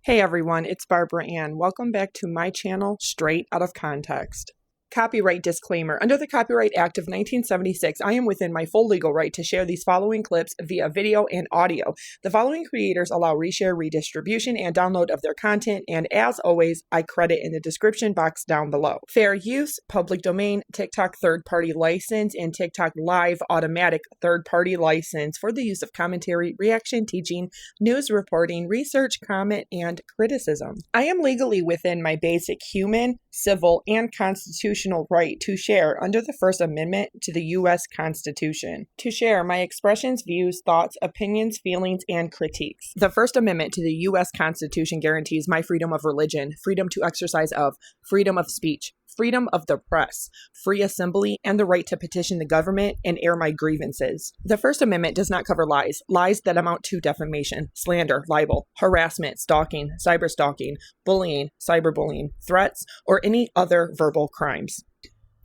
Hey everyone, it's Barbara Ann. Welcome back to my channel, Straight Out of Context. Copyright disclaimer. Under the Copyright Act of 1976, I am within my full legal right to share these following clips via video and audio. The following creators allow reshare, redistribution, and download of their content, and as always, I credit in the description box down below. Fair use, public domain, TikTok third-party license, and TikTok Live automatic third-party license for the use of commentary, reaction, teaching, news reporting, research, comment, and criticism. I am legally within my basic human, civil, and constitutional right to share under the First Amendment to the U.S. Constitution. To share my expressions, views, thoughts, opinions, feelings, and critiques. The First Amendment to the U.S. Constitution guarantees my freedom of religion, freedom to exercise of, freedom of speech, freedom of the press, free assembly, and the right to petition the government and air my grievances. The First Amendment does not cover lies that amount to defamation, slander, libel, harassment, stalking, cyberstalking, bullying, cyberbullying, threats, or any other verbal crimes.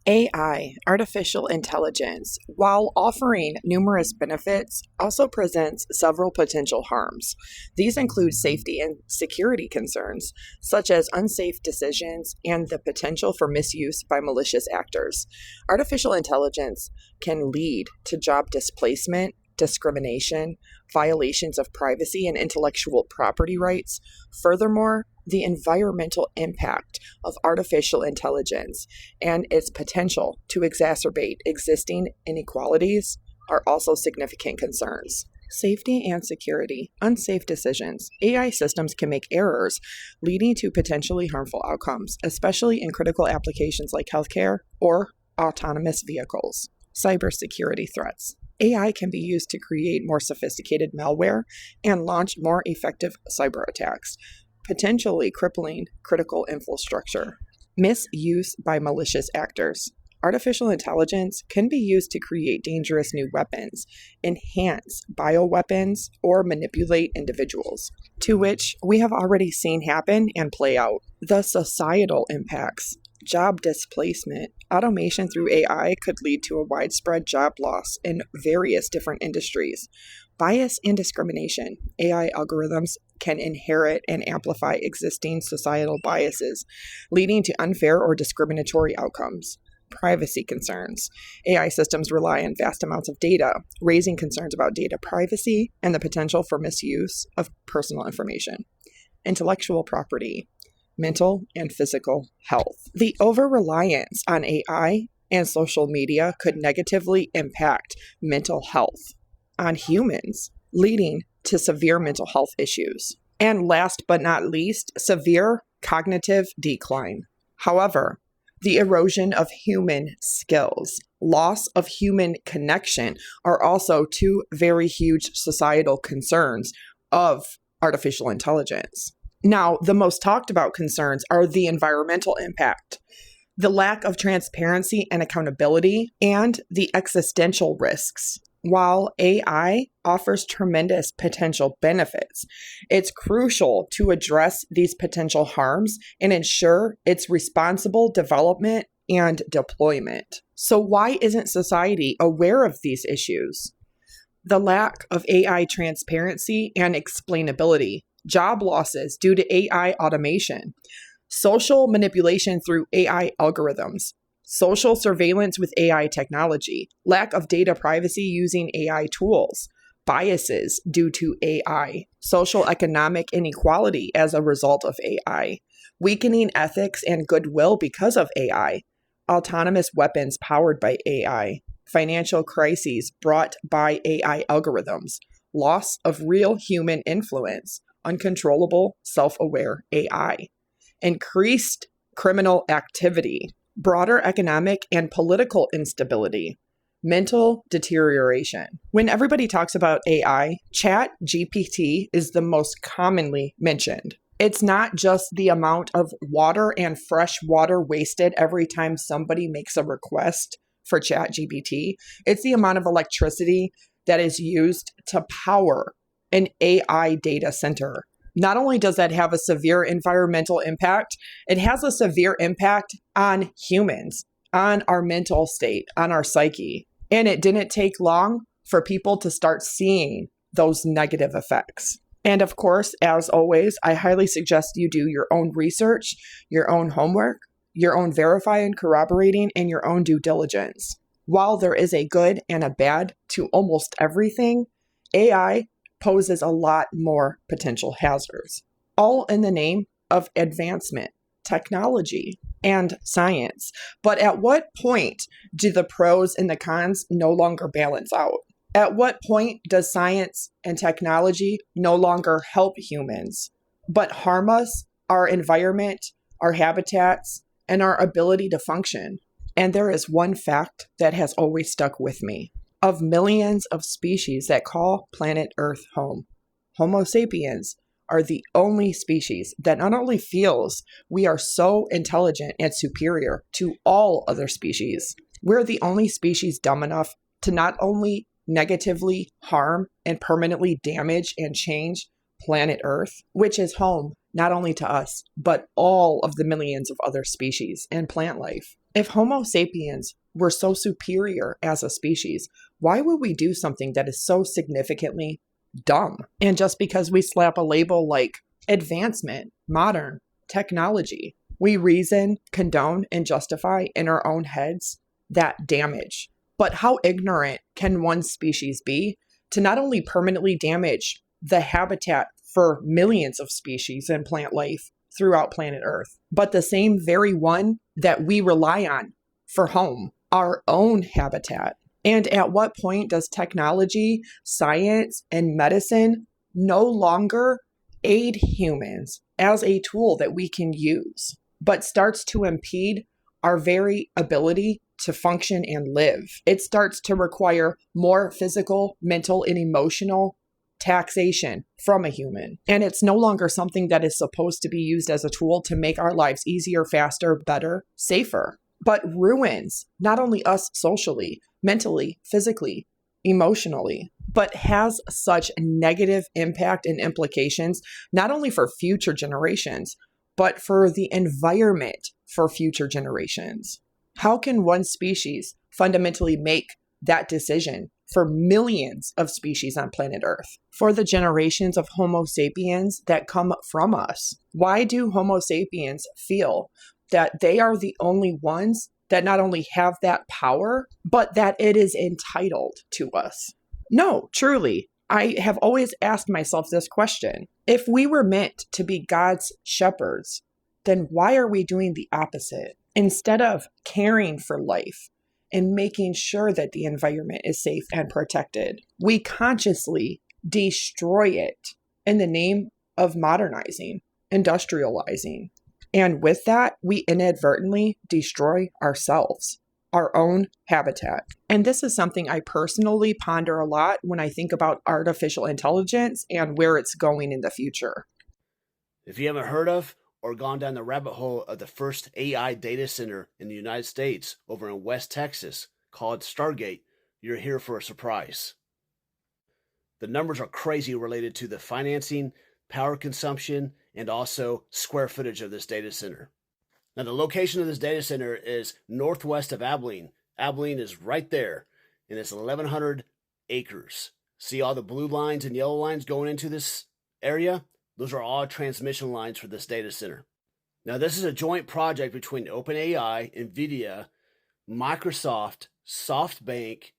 AI, artificial intelligence, while offering numerous benefits, also presents several potential harms. These include safety and security concerns, such as unsafe decisions and the potential for misuse by malicious actors. Artificial intelligence can lead to job displacement, discrimination, violations of privacy and intellectual property rights. Furthermore, the environmental impact of artificial intelligence and its potential to exacerbate existing inequalities are also significant concerns. Safety and security. Unsafe decisions. AI systems can make errors, leading to potentially harmful outcomes, especially in critical applications like healthcare or autonomous vehicles. Cybersecurity threats. AI can be used to create more sophisticated malware and launch more effective cyber attacks, potentially crippling critical infrastructure. Misuse by malicious actors. Artificial intelligence can be used to create dangerous new weapons, enhance bioweapons, or manipulate individuals, to which we have already seen happen and play out. The societal impacts. Job displacement. Automation through AI could lead to a widespread job loss in various different industries. Bias and discrimination. AI algorithms can inherit and amplify existing societal biases, leading to unfair or discriminatory outcomes. Privacy concerns. AI systems rely on vast amounts of data, raising concerns about data privacy and the potential for misuse of personal information. Intellectual property. Mental and physical health. The over-reliance on AI and social media could negatively impact mental health on humans, leading to severe mental health issues. And last but not least, severe cognitive decline. However, the erosion of human skills, loss of human connection are also two very huge societal concerns of artificial intelligence. Now, the most talked about concerns are the environmental impact, the lack of transparency and accountability, and the existential risks. While AI offers tremendous potential benefits, it's crucial to address these potential harms and ensure its responsible development and deployment. So why isn't society aware of these issues? The lack of AI transparency and explainability. Job losses due to AI automation, social manipulation through AI algorithms, social surveillance with AI technology, lack of data privacy using AI tools, biases due to AI, social economic inequality as a result of AI, weakening ethics and goodwill because of AI, autonomous weapons powered by AI, financial crises brought by AI algorithms, loss of real human influence, uncontrollable, self-aware AI, increased criminal activity, broader economic and political instability, mental deterioration. When everybody talks about AI, ChatGPT is the most commonly mentioned. It's not just the amount of water and fresh water wasted every time somebody makes a request for ChatGPT. It's the amount of electricity that is used to power an AI data center. Not only does that have a severe environmental impact, it has a severe impact on humans, on our mental state, on our psyche. And it didn't take long for people to start seeing those negative effects. And of course, as always, I highly suggest you do your own research, your own homework, your own verifying, corroborating, and your own due diligence. While there is a good and a bad to almost everything, AI poses a lot more potential hazards, all in the name of advancement, technology, and science. But at what point do the pros and the cons no longer balance out? At what point does science and technology no longer help humans, but harm us, our environment, our habitats, and our ability to function? And there is one fact that has always stuck with me. Of millions of species that call planet Earth home, Homo sapiens are the only species that not only feels we are so intelligent and superior to all other species, we're the only species dumb enough to not only negatively harm and permanently damage and change planet Earth, which is home not only to us, but all of the millions of other species and plant life. If Homo sapiens were so superior as a species, why would we do something that is so significantly dumb? And just because we slap a label like advancement, modern, technology, we reason, condone, and justify in our own heads that damage. But how ignorant can one species be to not only permanently damage the habitat for millions of species and plant life throughout planet Earth, but the same very one that we rely on for home, our own habitat? And at what point does technology, science, and medicine no longer aid humans as a tool that we can use, but starts to impede our very ability to function and live? It starts to require more physical, mental, and emotional taxation from a human. And it's no longer something that is supposed to be used as a tool to make our lives easier, faster, better, safer, but ruins not only us socially, mentally, physically, emotionally, but has such negative impact and implications, not only for future generations, but for the environment for future generations. How can one species fundamentally make that decision for millions of species on planet Earth, for the generations of Homo sapiens that come from us? Why do Homo sapiens feel that they are the only ones that not only have that power, but that it is entitled to us? No, truly, I have always asked myself this question. If we were meant to be God's shepherds, then why are we doing the opposite? Instead of caring for life and making sure that the environment is safe and protected, we consciously destroy it in the name of modernizing, industrializing. And with that, we inadvertently destroy ourselves, our own habitat. And this is something I personally ponder a lot when I think about artificial intelligence and where it's going in the future. If you haven't heard of or gone down the rabbit hole of the first AI data center in the United States over in West Texas called Stargate, you're here for a surprise. The numbers are crazy related to the financing, power consumption, and also square footage of this data center. Now, the location of this data center is northwest of Abilene. Abilene is right there, and it's 1,100 acres. See all the blue lines and yellow lines going into this area? Those are all transmission lines for this data center. Now, this is a joint project between OpenAI, NVIDIA, Microsoft, SoftBank,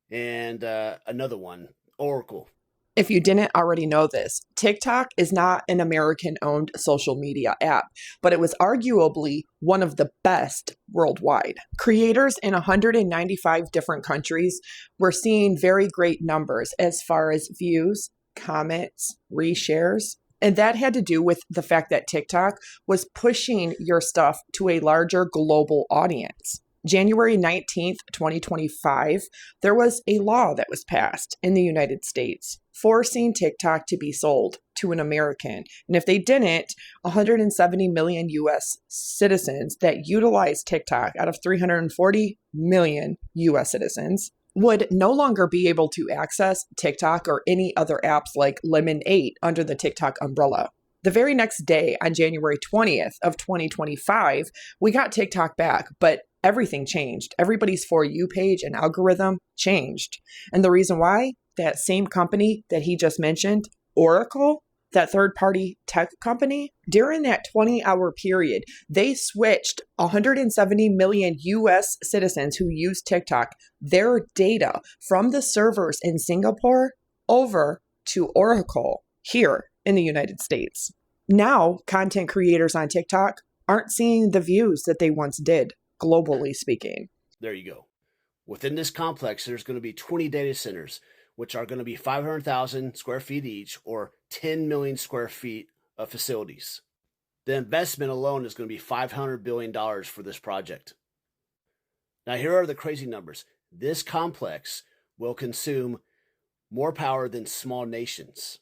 and another one, Oracle. If you didn't already know this, TikTok is not an American-owned social media app, but it was arguably one of the best worldwide. Creators in 195 different countries were seeing very great numbers as far as views, comments, reshares. And that had to do with the fact that TikTok was pushing your stuff to a larger global audience. January 19th, 2025, there was a law that was passed in the United States forcing TikTok to be sold to an American. And if they didn't, 170 million US citizens that utilize TikTok out of 340 million US citizens would no longer be able to access TikTok or any other apps like Lemon8 under the TikTok umbrella. The very next day, on January 20th of 2025, we got TikTok back, but everything changed. Everybody's For You page and algorithm changed. And the reason why, that same company that he just mentioned, Oracle, that third-party tech company, during that 20-hour period, they switched 170 million US citizens who use TikTok, their data from the servers in Singapore over to Oracle here in the United States. Now, content creators on TikTok aren't seeing the views that they once did, globally speaking. There you go. Within this complex, there's going to be 20 data centers, which are going to be 500,000 square feet each, or 10 million square feet of facilities. The investment alone is going to be $500 billion for this project. Now, here are the crazy numbers. This complex will consume more power than small nations.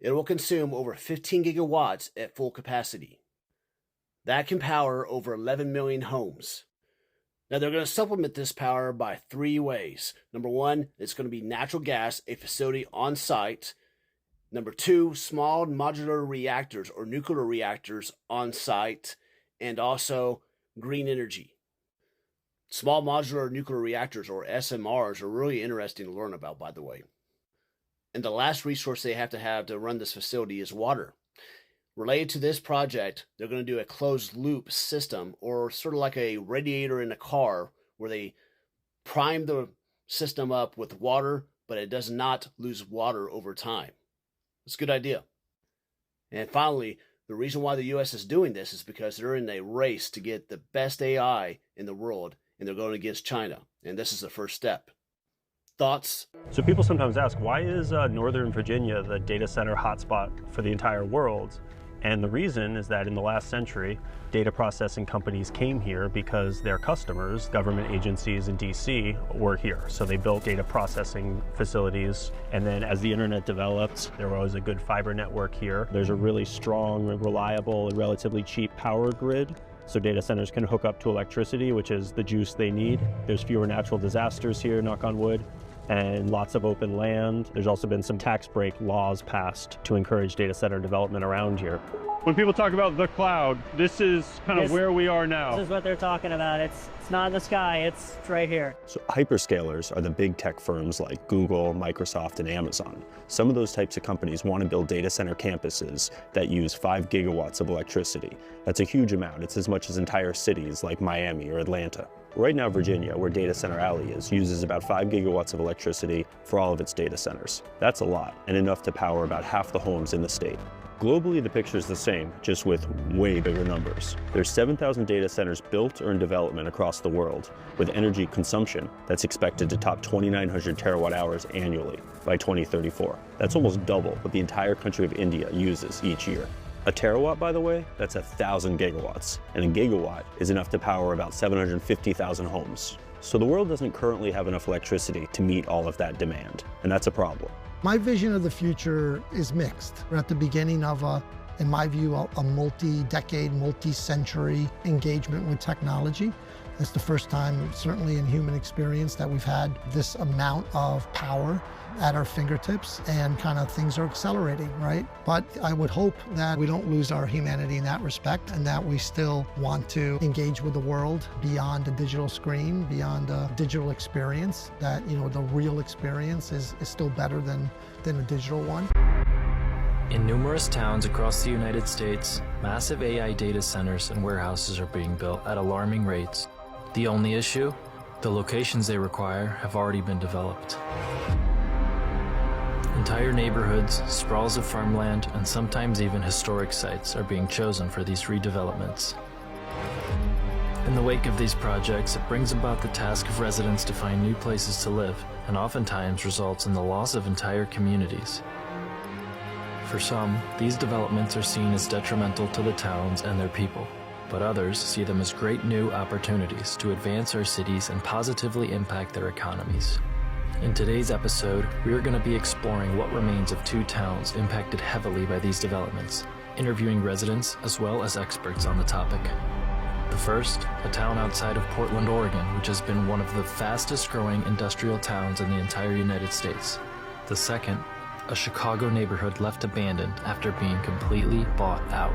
It will consume over 15 gigawatts at full capacity. That can power over 11 million homes. Now, they're going to supplement this power by 3 ways. Number 1, it's going to be natural gas, a facility on site. Number 2, small modular reactors or nuclear reactors on site, and also green energy. Small modular nuclear reactors, or SMRs, are really interesting to learn about, by the way. And the last resource they have to run this facility is water. Related to this project, they're going to do a closed loop system, or sort of like a radiator in a car, where they prime the system up with water, but it does not lose water over time. It's a good idea. And finally, the reason why the U.S. is doing this is because they're in a race to get the best AI in the world, and they're going against China. And this is the first step. Thoughts? So people sometimes ask, why is Northern Virginia the data center hotspot for the entire world? And the reason is that in the last century, data processing companies came here because their customers, government agencies in DC, were here. So they built data processing facilities. And then as the internet developed, there was a good fiber network here. There's a really strong, reliable, and relatively cheap power grid. So data centers can hook up to electricity, which is the juice they need. There's fewer natural disasters here, knock on wood, and lots of open land. There's also been some tax break laws passed to encourage data center development around here. When people talk about the cloud, this is kind of where we are now. This is what they're talking about. It's not in the sky, it's right here. So hyperscalers are the big tech firms like Google, Microsoft, and Amazon. Some of those types of companies want to build data center campuses that use 5 gigawatts of electricity. That's a huge amount. It's as much as entire cities like Miami or Atlanta. Right now, Virginia, where Data Center Alley is, uses about 5 gigawatts of electricity for all of its data centers. That's a lot, and enough to power about half the homes in the state. Globally, the picture is the same, just with way bigger numbers. There's 7,000 data centers built or in development across the world, with energy consumption that's expected to top 2,900 terawatt hours annually by 2034. That's almost double what the entire country of India uses each year. A terawatt, by the way, that's 1,000 gigawatts, and a gigawatt is enough to power about 750,000 homes. So the world doesn't currently have enough electricity to meet all of that demand, and that's a problem. My vision of the future is mixed. We're at the beginning of in my view, a multi-decade, multi-century engagement with technology. It's the first time, certainly in human experience, that we've had this amount of power at our fingertips, and kind of things are accelerating, right? But I would hope that we don't lose our humanity in that respect, and that we still want to engage with the world beyond a digital screen, beyond a digital experience, that, you know, the real experience is still better than a digital one. In numerous towns across the United States, massive AI data centers and warehouses are being built at alarming rates. The only issue? The locations they require have already been developed. Entire neighborhoods, sprawls of farmland, and sometimes even historic sites are being chosen for these redevelopments. In the wake of these projects, it brings about the task of residents to find new places to live, and oftentimes results in the loss of entire communities. For some, these developments are seen as detrimental to the towns and their people, but others see them as great new opportunities to advance our cities and positively impact their economies. In today's episode, we are going to be exploring what remains of 2 towns impacted heavily by these developments, interviewing residents as well as experts on the topic. The first, a town outside of Portland, Oregon, which has been one of the fastest growing industrial towns in the entire United States. The second, a Chicago neighborhood left abandoned after being completely bought out.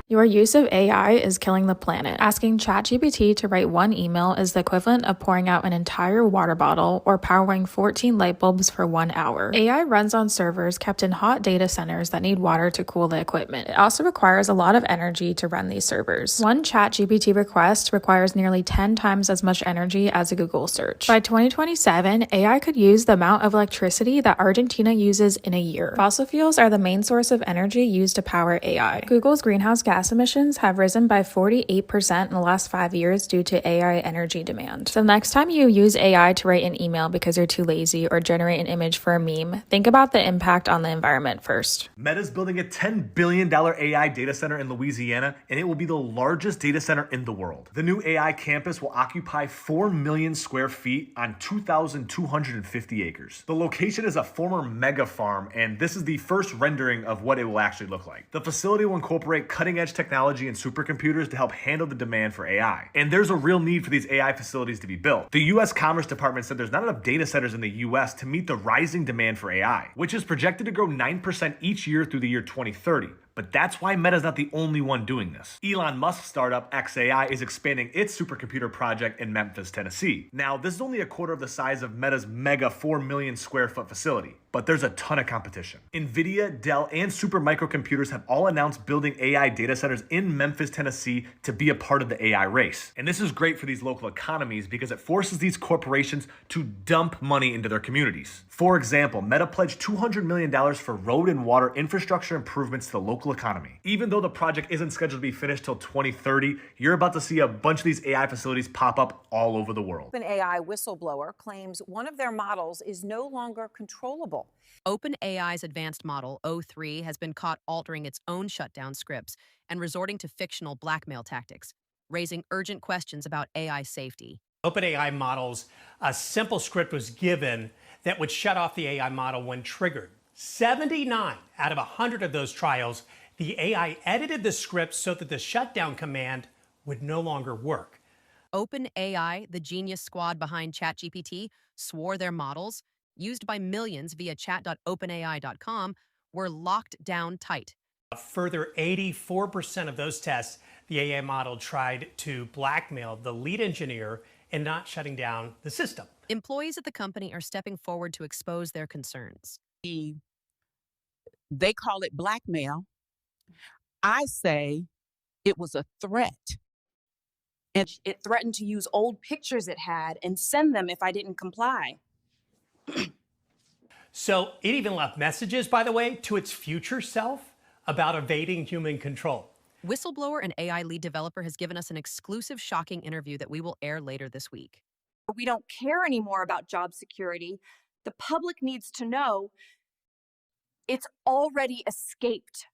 Your use of AI is killing the planet. Asking ChatGPT to write one email is the equivalent of pouring out an entire water bottle or powering 14 light bulbs for 1 hour. AI runs on servers kept in hot data centers that need water to cool the equipment. It also requires a lot of energy to run these servers. One ChatGPT request requires nearly 10 times as much energy as a Google search. By 2027, AI could use the amount of electricity that Argentina uses in a year. Fossil fuels are the main source of energy used to power AI. Google's greenhouse gas emissions have risen by 48% in the last 5 years due to AI energy demand. So next time you use AI to write an email because you're too lazy or generate an image for a meme, think about the impact on the environment first. Meta's building a $10 billion AI data center in Louisiana, and it will be the largest data center in the world. The new AI campus will occupy 4 million square feet on 2,250 acres. The location is a former mega farm, and this is the first rendering of what it will actually look like. The facility will incorporate cutting-edge technology and supercomputers to help handle the demand for AI. And there's a real need for these AI facilities to be built. The U.S. Commerce Department said there's not enough data centers in the U.S. to meet the rising demand for AI, which is projected to grow 9% each year through the year 2030. But that's why Meta's not the only one doing this. Elon Musk's startup xAI is expanding its supercomputer project in Memphis, Tennessee. Now, this is only a quarter of the size of Meta's mega 4 million square foot facility, but there's a ton of competition. NVIDIA, Dell, and Supermicro Computers have all announced building AI data centers in Memphis, Tennessee to be a part of the AI race. And this is great for these local economies because it forces these corporations to dump money into their communities. For example, Meta pledged $200 million for road and water infrastructure improvements to the local economy. Even though the project isn't scheduled to be finished till 2030, you're about to see a bunch of these AI facilities pop up all over the world. An AI whistleblower claims one of their models is no longer controllable. OpenAI's advanced model, O3, has been caught altering its own shutdown scripts and resorting to fictional blackmail tactics, raising urgent questions about AI safety. OpenAI models, a simple script was given that would shut off the AI model when triggered. 79 out of 100 of those trials, the AI edited the script so that the shutdown command would no longer work. OpenAI, the genius squad behind ChatGPT, swore their models, used by millions via chat.openai.com, were locked down tight. A further 84% of those tests, the AI model tried to blackmail the lead engineer in not shutting down the system. Employees at the company are stepping forward to expose their concerns. They call it blackmail. I say it was a threat. And it threatened to use old pictures it had and send them if I didn't comply. So it even left messages, by the way, to its future self about evading human control. Whistleblower and AI lead developer has given us an exclusive, shocking interview that we will air later this week. We don't care anymore about job security. The public needs to know it's already escaped.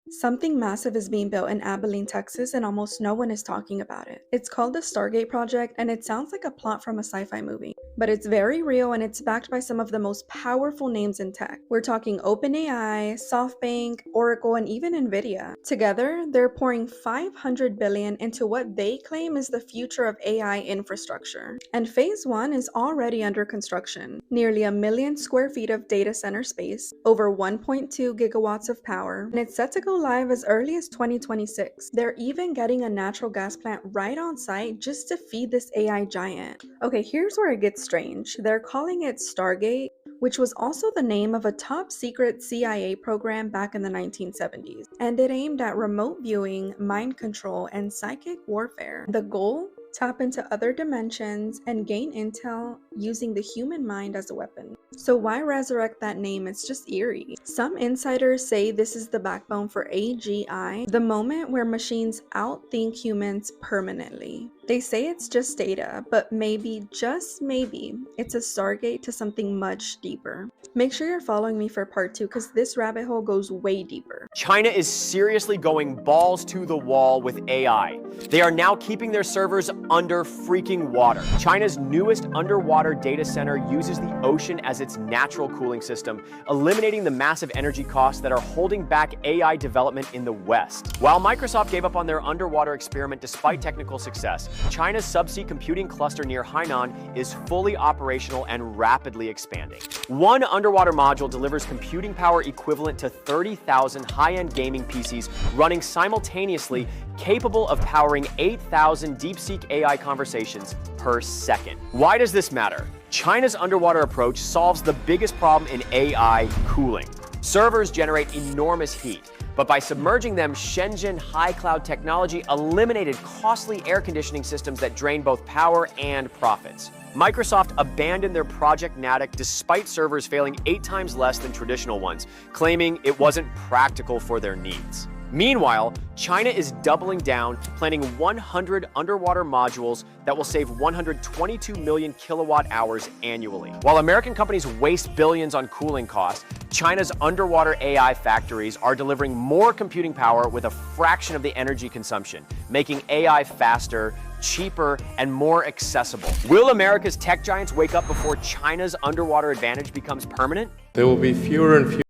Something massive is being built in Abilene, Texas, and almost no one is talking about it. It's called the Stargate Project, and it sounds like a plot from a sci-fi movie. But it's very real, and it's backed by some of the most powerful names in tech. We're talking OpenAI, SoftBank, Oracle, and even NVIDIA. Together, they're pouring $500 billion into what they claim is the future of AI infrastructure. And Phase 1 is already under construction. Nearly 1 million square feet of data center space, over 1.2 gigawatts of power, and it's set to go live as early as 2026. They're even getting a natural gas plant right on site just to feed this AI giant. Okay, here's where it gets strange. They're calling it Stargate, which was also the name of a top secret CIA program back in the 1970s, and it aimed at remote viewing, mind control, and psychic warfare. The goal? Tap into other dimensions and gain intel using the human mind as a weapon. So why resurrect that name? It's just eerie. Some insiders say this is the backbone for AGI, the moment where machines outthink humans permanently. They say it's just data, but maybe, just maybe, it's a Stargate to something much deeper. Make sure you're following me for part 2 because this rabbit hole goes way deeper. China is seriously going balls to the wall with AI. They are now keeping their servers under freaking water. China's newest underwater data center uses the ocean as its natural cooling system, eliminating the massive energy costs that are holding back AI development in the West. While Microsoft gave up on their underwater experiment despite technical success, China's subsea computing cluster near Hainan is fully operational and rapidly expanding. One underwater module delivers computing power equivalent to 30,000 high-end gaming PCs running simultaneously, capable of powering 8,000 DeepSeek AI conversations per second. Why does this matter? China's underwater approach solves the biggest problem in AI: cooling. Servers generate enormous heat, but by submerging them, Shenzhen high cloud technology eliminated costly air conditioning systems that drain both power and profits. Microsoft abandoned their Project Natick despite servers failing 8 times less than traditional ones, claiming it wasn't practical for their needs. Meanwhile, China is doubling down, planning 100 underwater modules that will save 122 million kilowatt hours annually. While American companies waste billions on cooling costs, China's underwater AI factories are delivering more computing power with a fraction of the energy consumption, making AI faster, cheaper, and more accessible. Will America's tech giants wake up before China's underwater advantage becomes permanent? There will be fewer and fewer.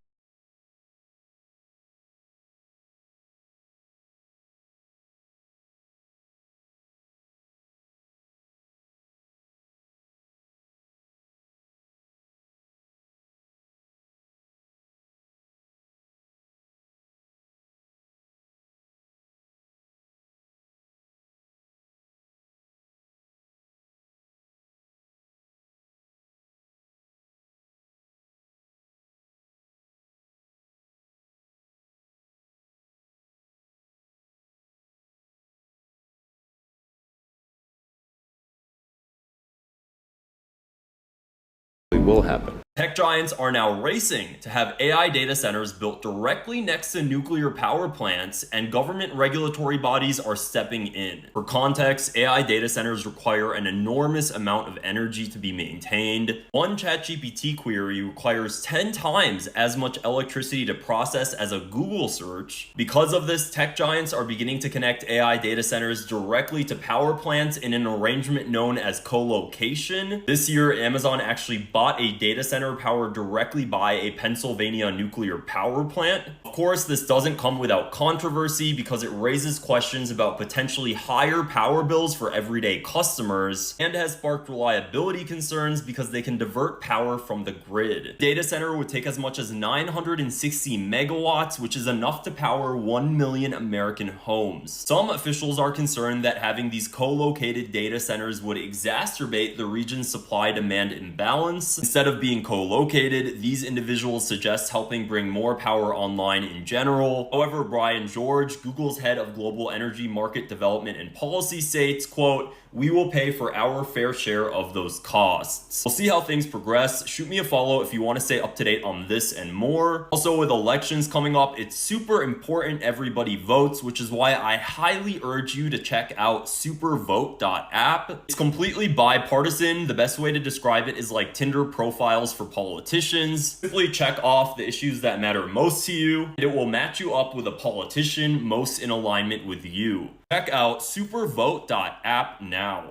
Will happen. Tech giants are now racing to have AI data centers built directly next to nuclear power plants, and government regulatory bodies are stepping in. For context, AI data centers require an enormous amount of energy to be maintained. One ChatGPT query requires 10 times as much electricity to process as a Google search. Because of this, tech giants are beginning to connect AI data centers directly to power plants in an arrangement known as co-location. This year, Amazon actually bought a data center powered directly by a Pennsylvania nuclear power plant. Of course, this doesn't come without controversy because it raises questions about potentially higher power bills for everyday customers, and has sparked reliability concerns because they can divert power from the grid. Data center would take as much as 960 megawatts, which is enough to power 1 million American homes. Some officials are concerned that having these co-located data centers would exacerbate the region's supply-demand imbalance. Instead of being co-located, these individuals suggest helping bring more power online in general. However, Brian George, Google's head of global energy market development and policy, states, quote, "We will pay for our fair share of those costs." We'll see how things progress. Shoot me a follow if you want to stay up to date on this and more. Also, with elections coming up, it's super important everybody votes, which is why I highly urge you to check out supervote.app. It's completely bipartisan. The best way to describe it is like Tinder profiles for politicians. Simply check off the issues that matter most to you, and it will match you up with a politician most in alignment with you. Check out supervote.app now.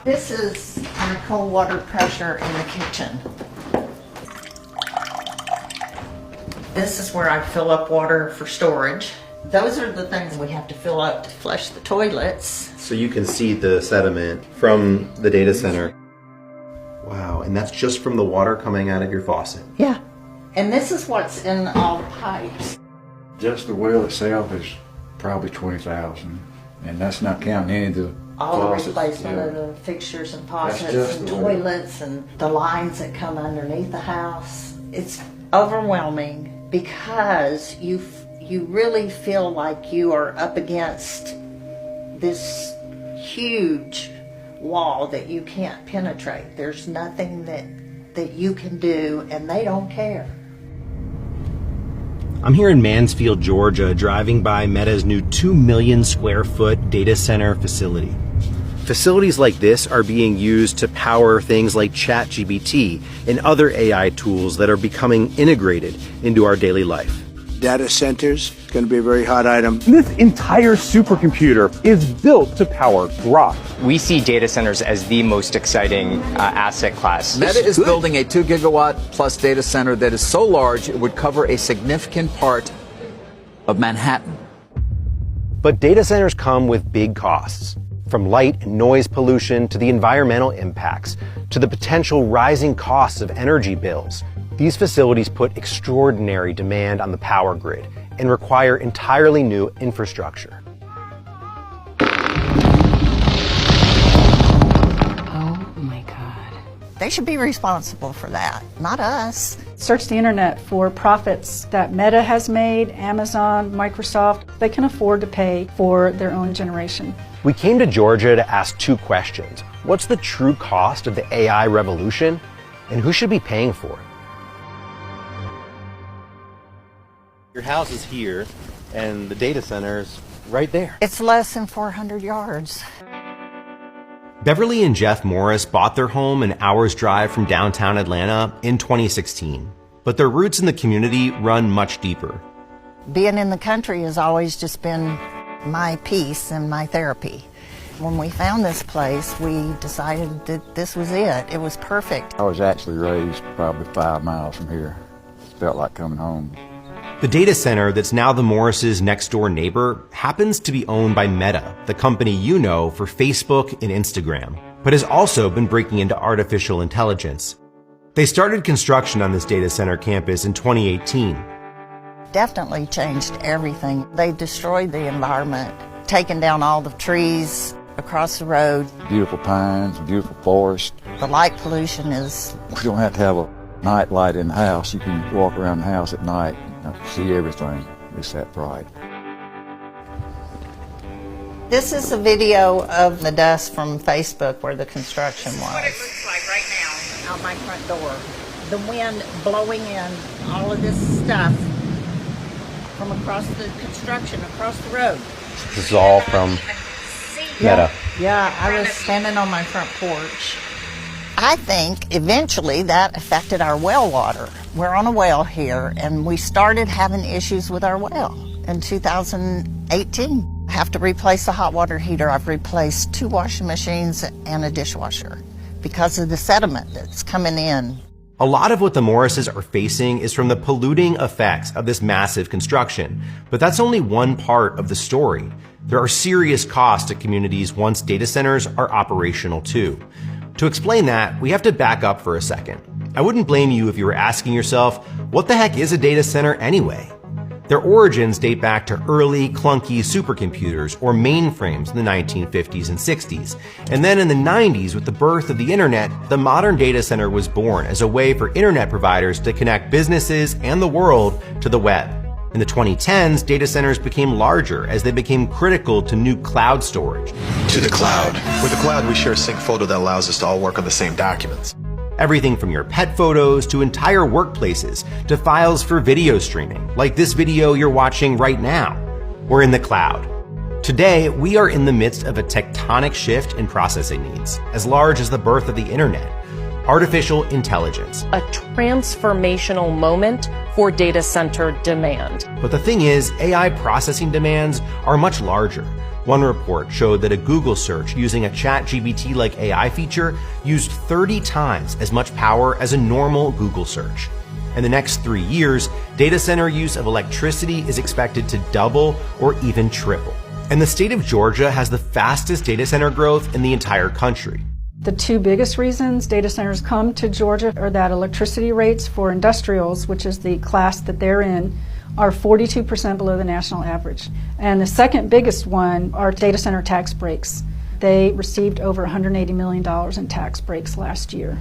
This is our cold water pressure in the kitchen. This is where I fill up water for storage. Those are the things we have to fill up to flush the toilets. So you can see the sediment from the data center. Wow, and that's just from the water coming out of your faucet. Yeah, and this is what's in all the pipes. Just the well itself is probably $20,000, and that's not counting any of the all faucets. the replacement of the fixtures and faucets and toilets and the lines that come underneath the house. It's overwhelming because you really feel like you are up against this huge wall that you can't penetrate. There's nothing that you can do, and they don't care. I'm here in Mansfield, Georgia, driving by Meta's new 2 million square foot data center facility. Facilities like this are being used to power things like ChatGPT and other AI tools that are becoming integrated into our daily life. Data centers, it's going to be a very hot item. This entire supercomputer is built to power Grok. We see data centers as the most exciting asset class. Meta is building a 2 gigawatt plus data center that is so large it would cover a significant part of Manhattan. But data centers come with big costs. From light and noise pollution to the environmental impacts, to the potential rising costs of energy bills, these facilities put extraordinary demand on the power grid and require entirely new infrastructure. Oh my God. They should be responsible for that, not us. Search the internet for profits that Meta has made, Amazon, Microsoft. They can afford to pay for their own generation. We came to Georgia to ask two questions. What's the true cost of the AI revolution? And who should be paying for it? Your house is here, and the data center's right there. It's less than 400 yards. Beverly and Jeff Morris bought their home an hour's drive from downtown Atlanta in 2016. But their roots in the community run much deeper. Being in the country has always just been my peace and my therapy. When we found this place, we decided that this was it. It was perfect. I was actually raised probably 5 miles from here. It felt like coming home. The data center that's now the Morris' next-door neighbor happens to be owned by Meta, the company you know for Facebook and Instagram, but has also been breaking into artificial intelligence. They started construction on this data center campus in 2018. Definitely changed everything. They destroyed the environment, taking down all the trees across the road. Beautiful pines, beautiful forest. The light pollution is... We don't have to have a night light in the house. You can walk around the house at night and see everything. It's that bright. This is a video of the dust from Facebook where the construction was. What it looks like right now out my front door. The wind blowing in all of this stuff from across the construction, across the road. This is all from Meta. Yeah, I was standing on my front porch. I think eventually that affected our well water. We're on a well here, and we started having issues with our well in 2018. I have to replace the hot water heater. I've replaced 2 washing machines and a dishwasher because of the sediment that's coming in. A lot of what the Morrises are facing is from the polluting effects of this massive construction, but that's only one part of the story. There are serious costs to communities once data centers are operational too. To explain that, we have to back up for a second. I wouldn't blame you if you were asking yourself, what the heck is a data center anyway? Their origins date back to early, clunky supercomputers or mainframes in the 1950s and 60s. And then in the 90s, with the birth of the internet, the modern data center was born as a way for internet providers to connect businesses and the world to the web. In the 2010s, data centers became larger as they became critical to new cloud storage. To the cloud. With the cloud, we share a sync photo that allows us to all work on the same documents. Everything from your pet photos to entire workplaces to files for video streaming, like this video you're watching right now. We're in the cloud. Today, we are in the midst of a tectonic shift in processing needs, as large as the birth of the internet. Artificial intelligence. A transformational moment for data center demand. But the thing is, AI processing demands are much larger. One report showed that a Google search using a ChatGPT-like AI feature used 30 times as much power as a normal Google search. In the next 3 years, data center use of electricity is expected to double or even triple. And the state of Georgia has the fastest data center growth in the entire country. The 2 biggest reasons data centers come to Georgia are that electricity rates for industrials, which is the class that they're in, are 42% below the national average. And the second biggest one are data center tax breaks. They received over $180 million in tax breaks last year.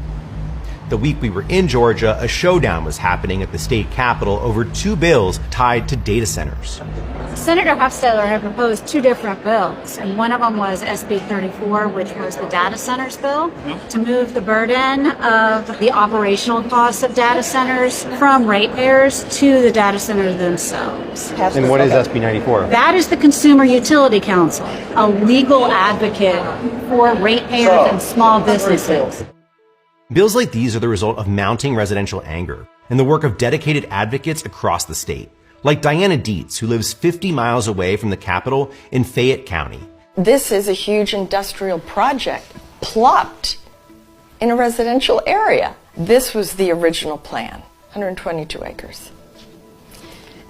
The week we were in Georgia, a showdown was happening at the state capitol over 2 bills tied to data centers. Senator Hofstadter had proposed 2 different bills, and one of them was SB 34, which was the data centers bill, to move the burden of the operational costs of data centers from ratepayers to the data centers themselves. And what is SB 94? That is the Consumer Utility Council, a legal advocate for ratepayers and small businesses. Bills like these are the result of mounting residential anger and the work of dedicated advocates across the state, like Diana Dietz, who lives 50 miles away from the Capitol in Fayette County. This is a huge industrial project plopped in a residential area. This was the original plan, 122 acres.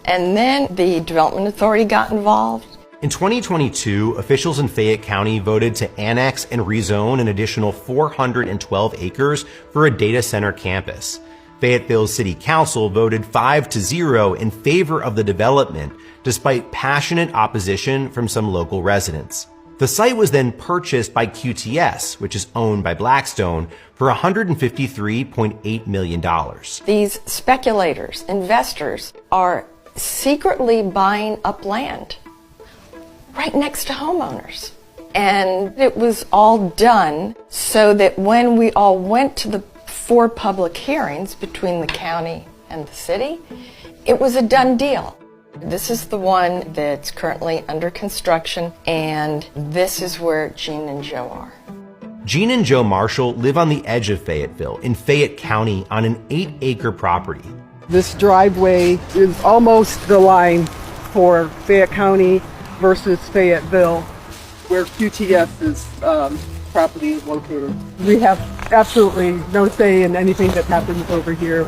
And then the Development Authority got involved. In 2022, officials in Fayette County voted to annex and rezone an additional 412 acres for a data center campus. Fayetteville City Council voted 5-0 in favor of the development, despite passionate opposition from some local residents. The site was then purchased by QTS, which is owned by Blackstone, for $153.8 million. These speculators, investors, are secretly buying up land right next to homeowners. And it was all done so that when we all went to the 4 public hearings between the county and the city, it was a done deal. This is the one that's currently under construction, and this is where Gene and Joe are. Gene and Joe Marshall live on the edge of Fayetteville in Fayette County on an 8-acre property. This driveway is almost the line for Fayette County versus Fayetteville, where QTS's property is located. We have absolutely no say in anything that happens over here.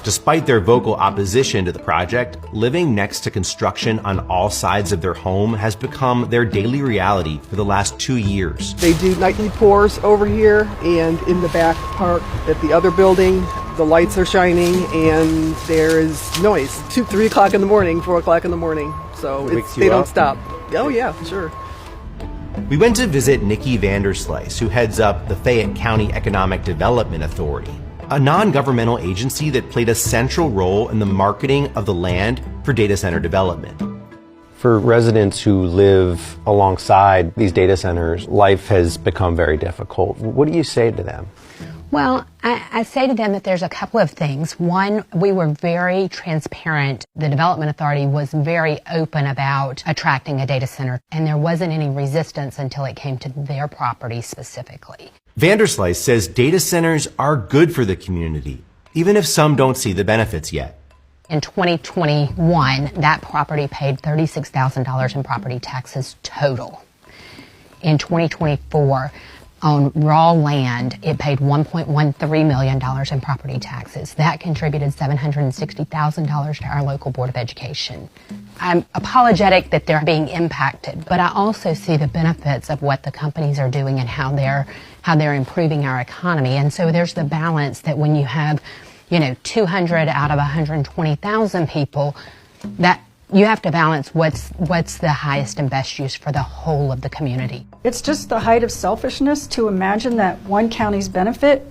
Despite their vocal opposition to the project, living next to construction on all sides of their home has become their daily reality for the last 2 years. They do nightly pours over here, and in the back part at the other building, the lights are shining and there is noise. 3 o'clock in the morning, 4 o'clock in the morning. So they don't stop. Oh yeah, sure. We went to visit Nikki Vanderslice, who heads up the Fayette County Economic Development Authority, a non-governmental agency that played a central role in the marketing of the land for data center development. For residents who live alongside these data centers, life has become very difficult. What do you say to them? Well, I say to them that there's a couple of things. One, we were very transparent. The Development Authority was very open about attracting a data center, and there wasn't any resistance until it came to their property specifically. Vanderslice says data centers are good for the community, even if some don't see the benefits yet. In 2021, that property paid $36,000 in property taxes total. In 2024, on raw land, it paid $1.13 million in property taxes. That contributed $760,000 to our local Board of Education. I'm apologetic that they're being impacted, but I also see the benefits of what the companies are doing and how they're improving our economy. And so there's the balance that when you have, 200 out of 120,000 people, that you have to balance what's the highest and best use for the whole of the community. It's just the height of selfishness to imagine that one county's benefit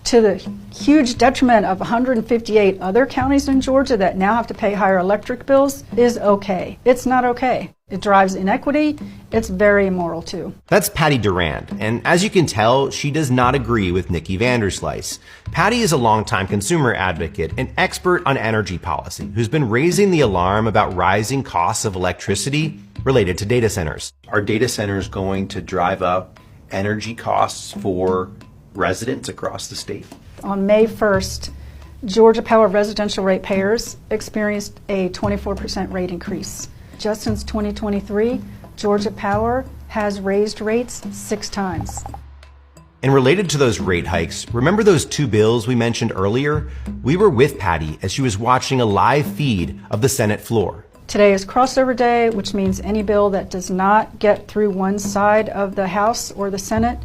to the huge detriment of 158 other counties in Georgia that now have to pay higher electric bills is okay. It's not okay. It drives inequity. It's very immoral too. That's Patty Durand, and as you can tell, she does not agree with Nikki Vanderslice. Patty is a longtime consumer advocate and expert on energy policy who's been raising the alarm about rising costs of electricity related to data centers. Are data centers going to drive up energy costs for residents across the state? On May 1st, Georgia Power residential ratepayers experienced a 24% rate increase. Just since 2023, Georgia Power has raised rates 6 times. And related to those rate hikes, remember those 2 bills we mentioned earlier? We were with Patty as she was watching a live feed of the Senate floor. Today is crossover day, which means any bill that does not get through one side of the House or the Senate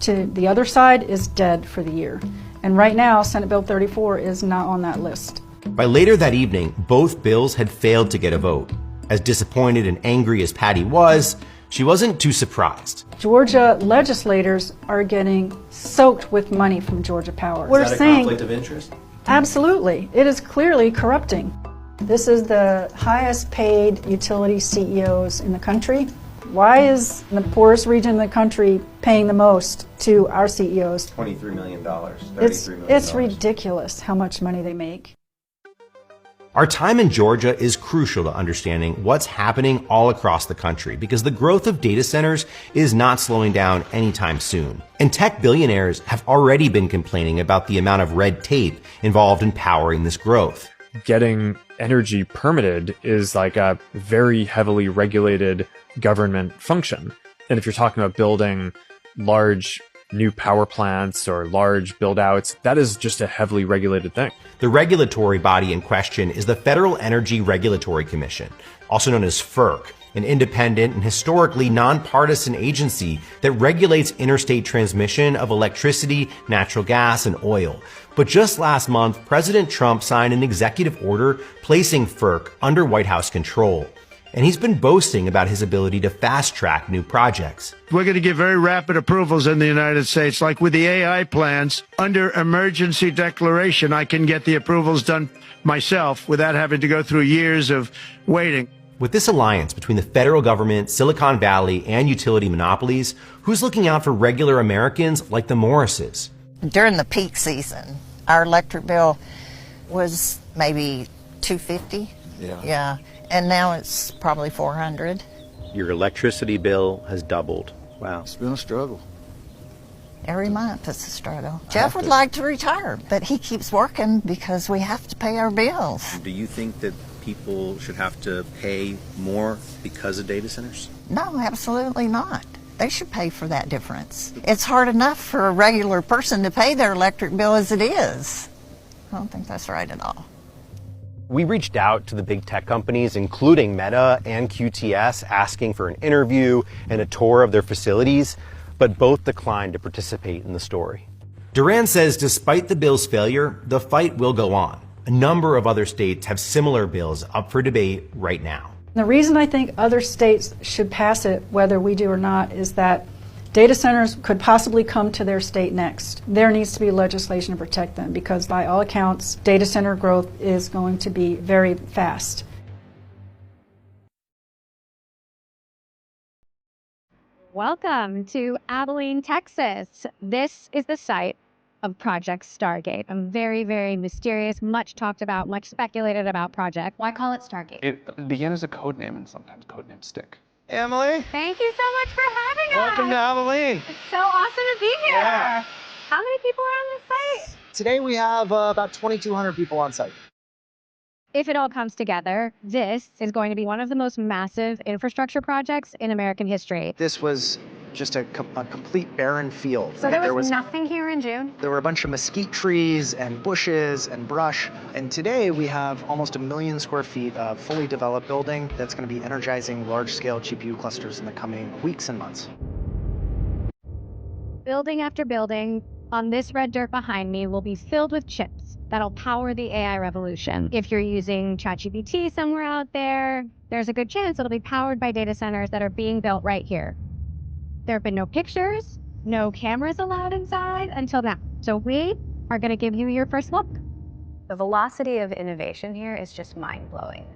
to the other side is dead for the year. And right now, Senate Bill 34 is not on that list. By later that evening, both bills had failed to get a vote. As disappointed and angry as Patty was, she wasn't too surprised. Georgia legislators are getting soaked with money from Georgia Power. Is that a conflict of interest? Absolutely. It is clearly corrupting. This is the highest paid utility CEOs in the country. Why is the poorest region in the country paying the most to our CEOs? $23 million, $33 million. It's ridiculous how much money they make. Our time in Georgia is crucial to understanding what's happening all across the country because the growth of data centers is not slowing down anytime soon. And tech billionaires have already been complaining about the amount of red tape involved in powering this growth. Getting energy permitted is like a very heavily regulated government function. And if you're talking about building large new power plants or large build outs, that is just a heavily regulated thing. The regulatory body in question is the Federal Energy Regulatory Commission. also known as FERC, an independent and historically nonpartisan agency that regulates interstate transmission of electricity, natural gas, and oil. But just last month, President Trump signed an executive order placing FERC under White House control. And he's been boasting about his ability to fast-track new projects. We're going to get very rapid approvals in the United States. Like with the AI plans, under emergency declaration, I can get the approvals done myself without having to go through years of waiting. With this alliance between the federal government, Silicon Valley, and utility monopolies, who's looking out for regular Americans like the Morrises? During the peak season, our electric bill was maybe $250. Yeah. And now it's probably $400. Your electricity bill has doubled. Wow. It's been a struggle. Every month it's a struggle. Jeff would like to retire, but he keeps working because we have to pay our bills. Do you think that people should have to pay more because of data centers? No, absolutely not. They should pay for that difference. It's hard enough for a regular person to pay their electric bill as it is. I don't think that's right at all. We reached out to the big tech companies, including Meta and QTS, asking for an interview and a tour of their facilities, but both declined to participate in the story. Duran says despite the bill's failure, the fight will go on. A number of other states have similar bills up for debate right now. The reason I think other states should pass it, whether we do or not, is that data centers could possibly come to their state next. There needs to be legislation to protect them because by all accounts, data center growth is going to be very fast. Welcome to Abilene, Texas. This is the site of Project Stargate, a very, very mysterious, much talked about, much speculated about project. Why call it Stargate? It began as a code name and sometimes code names stick. Emily. Thank you so much for having us. Welcome to Abilene. It's so awesome to be here. Yeah. How many people are on this site? Today we have about 2,200 people on site. If it all comes together, this is going to be one of the most massive infrastructure projects in American history. This was just a complete barren field. So there was nothing here in June? There were a bunch of mesquite trees and bushes and brush. And today we have almost 1 million square feet of fully developed building that's going to be energizing large-scale GPU clusters in the coming weeks and months. Building after building on this red dirt behind me will be filled with chips that'll power the AI revolution. If you're using ChatGPT somewhere out there, there's a good chance it'll be powered by data centers that are being built right here. There have been no pictures, no cameras allowed inside until now. So we are going to give you your first look. The velocity of innovation here is just mind-blowing.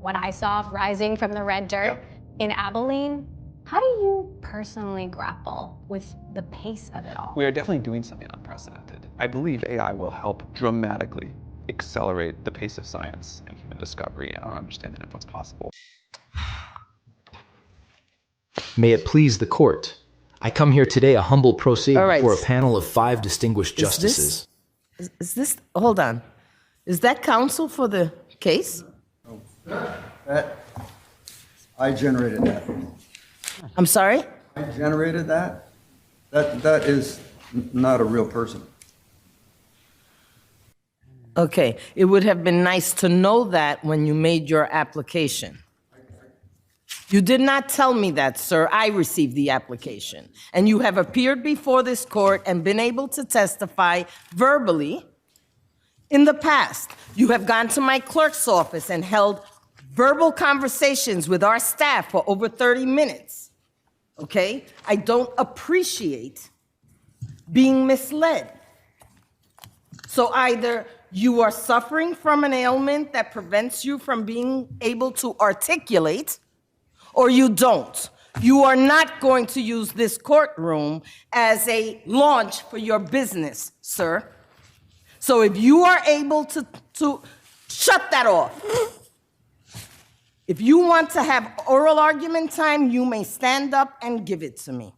What I saw rising from the red dirt in Abilene, how do you personally grapple with the pace of it all? We are definitely doing something unprecedented. I believe AI will help dramatically accelerate the pace of science and human discovery and our understanding of what's possible. May it please the court. I come here today a humble pro se All right. before a panel of 5 distinguished justices. Is this, hold on. Is that counsel for the case? I generated that. I'm sorry? I generated that. That is not a real person. Okay, it would have been nice to know that when you made your application. You did not tell me that, sir. I received the application. And you have appeared before this court and been able to testify verbally. In the past, you have gone to my clerk's office and held verbal conversations with our staff for over 30 minutes. Okay? I don't appreciate being misled. So either you are suffering from an ailment that prevents you from being able to articulate, or you don't. You are not going to use this courtroom as a launch for your business, sir. So if you are able to shut that off. If you want to have oral argument time, you may stand up and give it to me.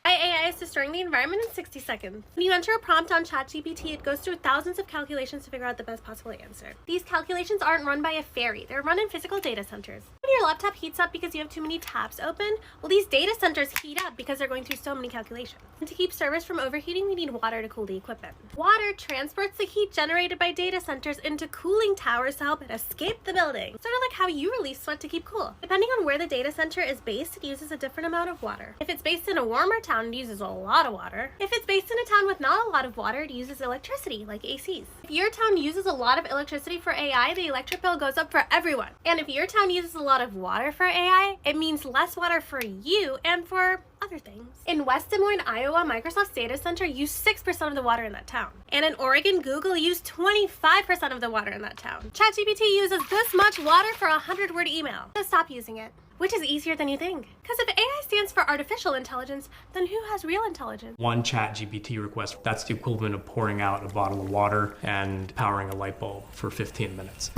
AI AI is destroying the environment in 60 seconds. When you enter a prompt on ChatGPT, it goes through thousands of calculations to figure out the best possible answer. These calculations aren't run by a fairy, they're run in physical data centers. When your laptop heats up because you have too many tabs open, well, these data centers heat up because they're going through so many calculations. And to keep servers from overheating, we need water to cool the equipment. Water transports the heat generated by data centers into cooling towers to help it escape the building. Sort of like how you release sweat to keep cool. Depending on where the data center is based, it uses a different amount of water. If it's based in a warmer town, it uses a lot of water. If it's based in a town with not a lot of water, it uses electricity, like ACs. If your town uses a lot of electricity for AI, the electric bill goes up for everyone. And if your town uses a lot of water for AI, it means less water for you and for other things. In West Des Moines, Iowa, Microsoft's data center used 6% of the water in that town. And in Oregon, Google used 25% of the water in that town. ChatGPT uses this much water for a 100-word email. Just stop using it. Which is easier than you think. Because if AI stands for artificial intelligence, then who has real intelligence? One ChatGPT request, that's the equivalent of pouring out a bottle of water and powering a light bulb for 15 minutes.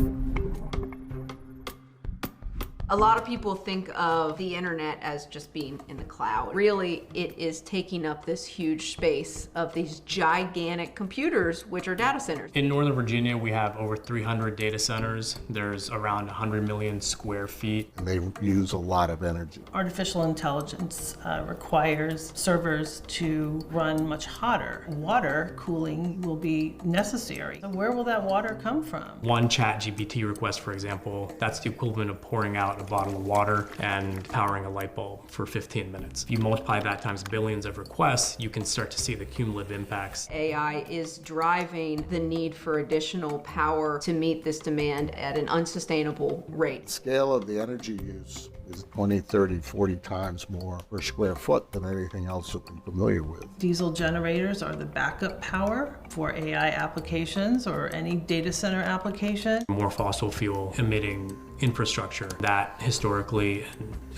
A lot of people think of the internet as just being in the cloud. Really, it is taking up this huge space of these gigantic computers, which are data centers. In Northern Virginia, we have over 300 data centers. There's around 100 million square feet. And they use a lot of energy. Artificial intelligence requires servers to run much hotter. Water cooling will be necessary. So where will that water come from? One ChatGPT request, for example, that's the equivalent of pouring out a bottle of water and powering a light bulb for 15 minutes. If you multiply that times billions of requests, you can start to see the cumulative impacts. AI is driving the need for additional power to meet this demand at an unsustainable rate. The scale of the energy use is 20, 30, 40 times more per square foot than anything else that we're familiar with. Diesel generators are the backup power for AI applications or any data center application. More fossil fuel emitting infrastructure that historically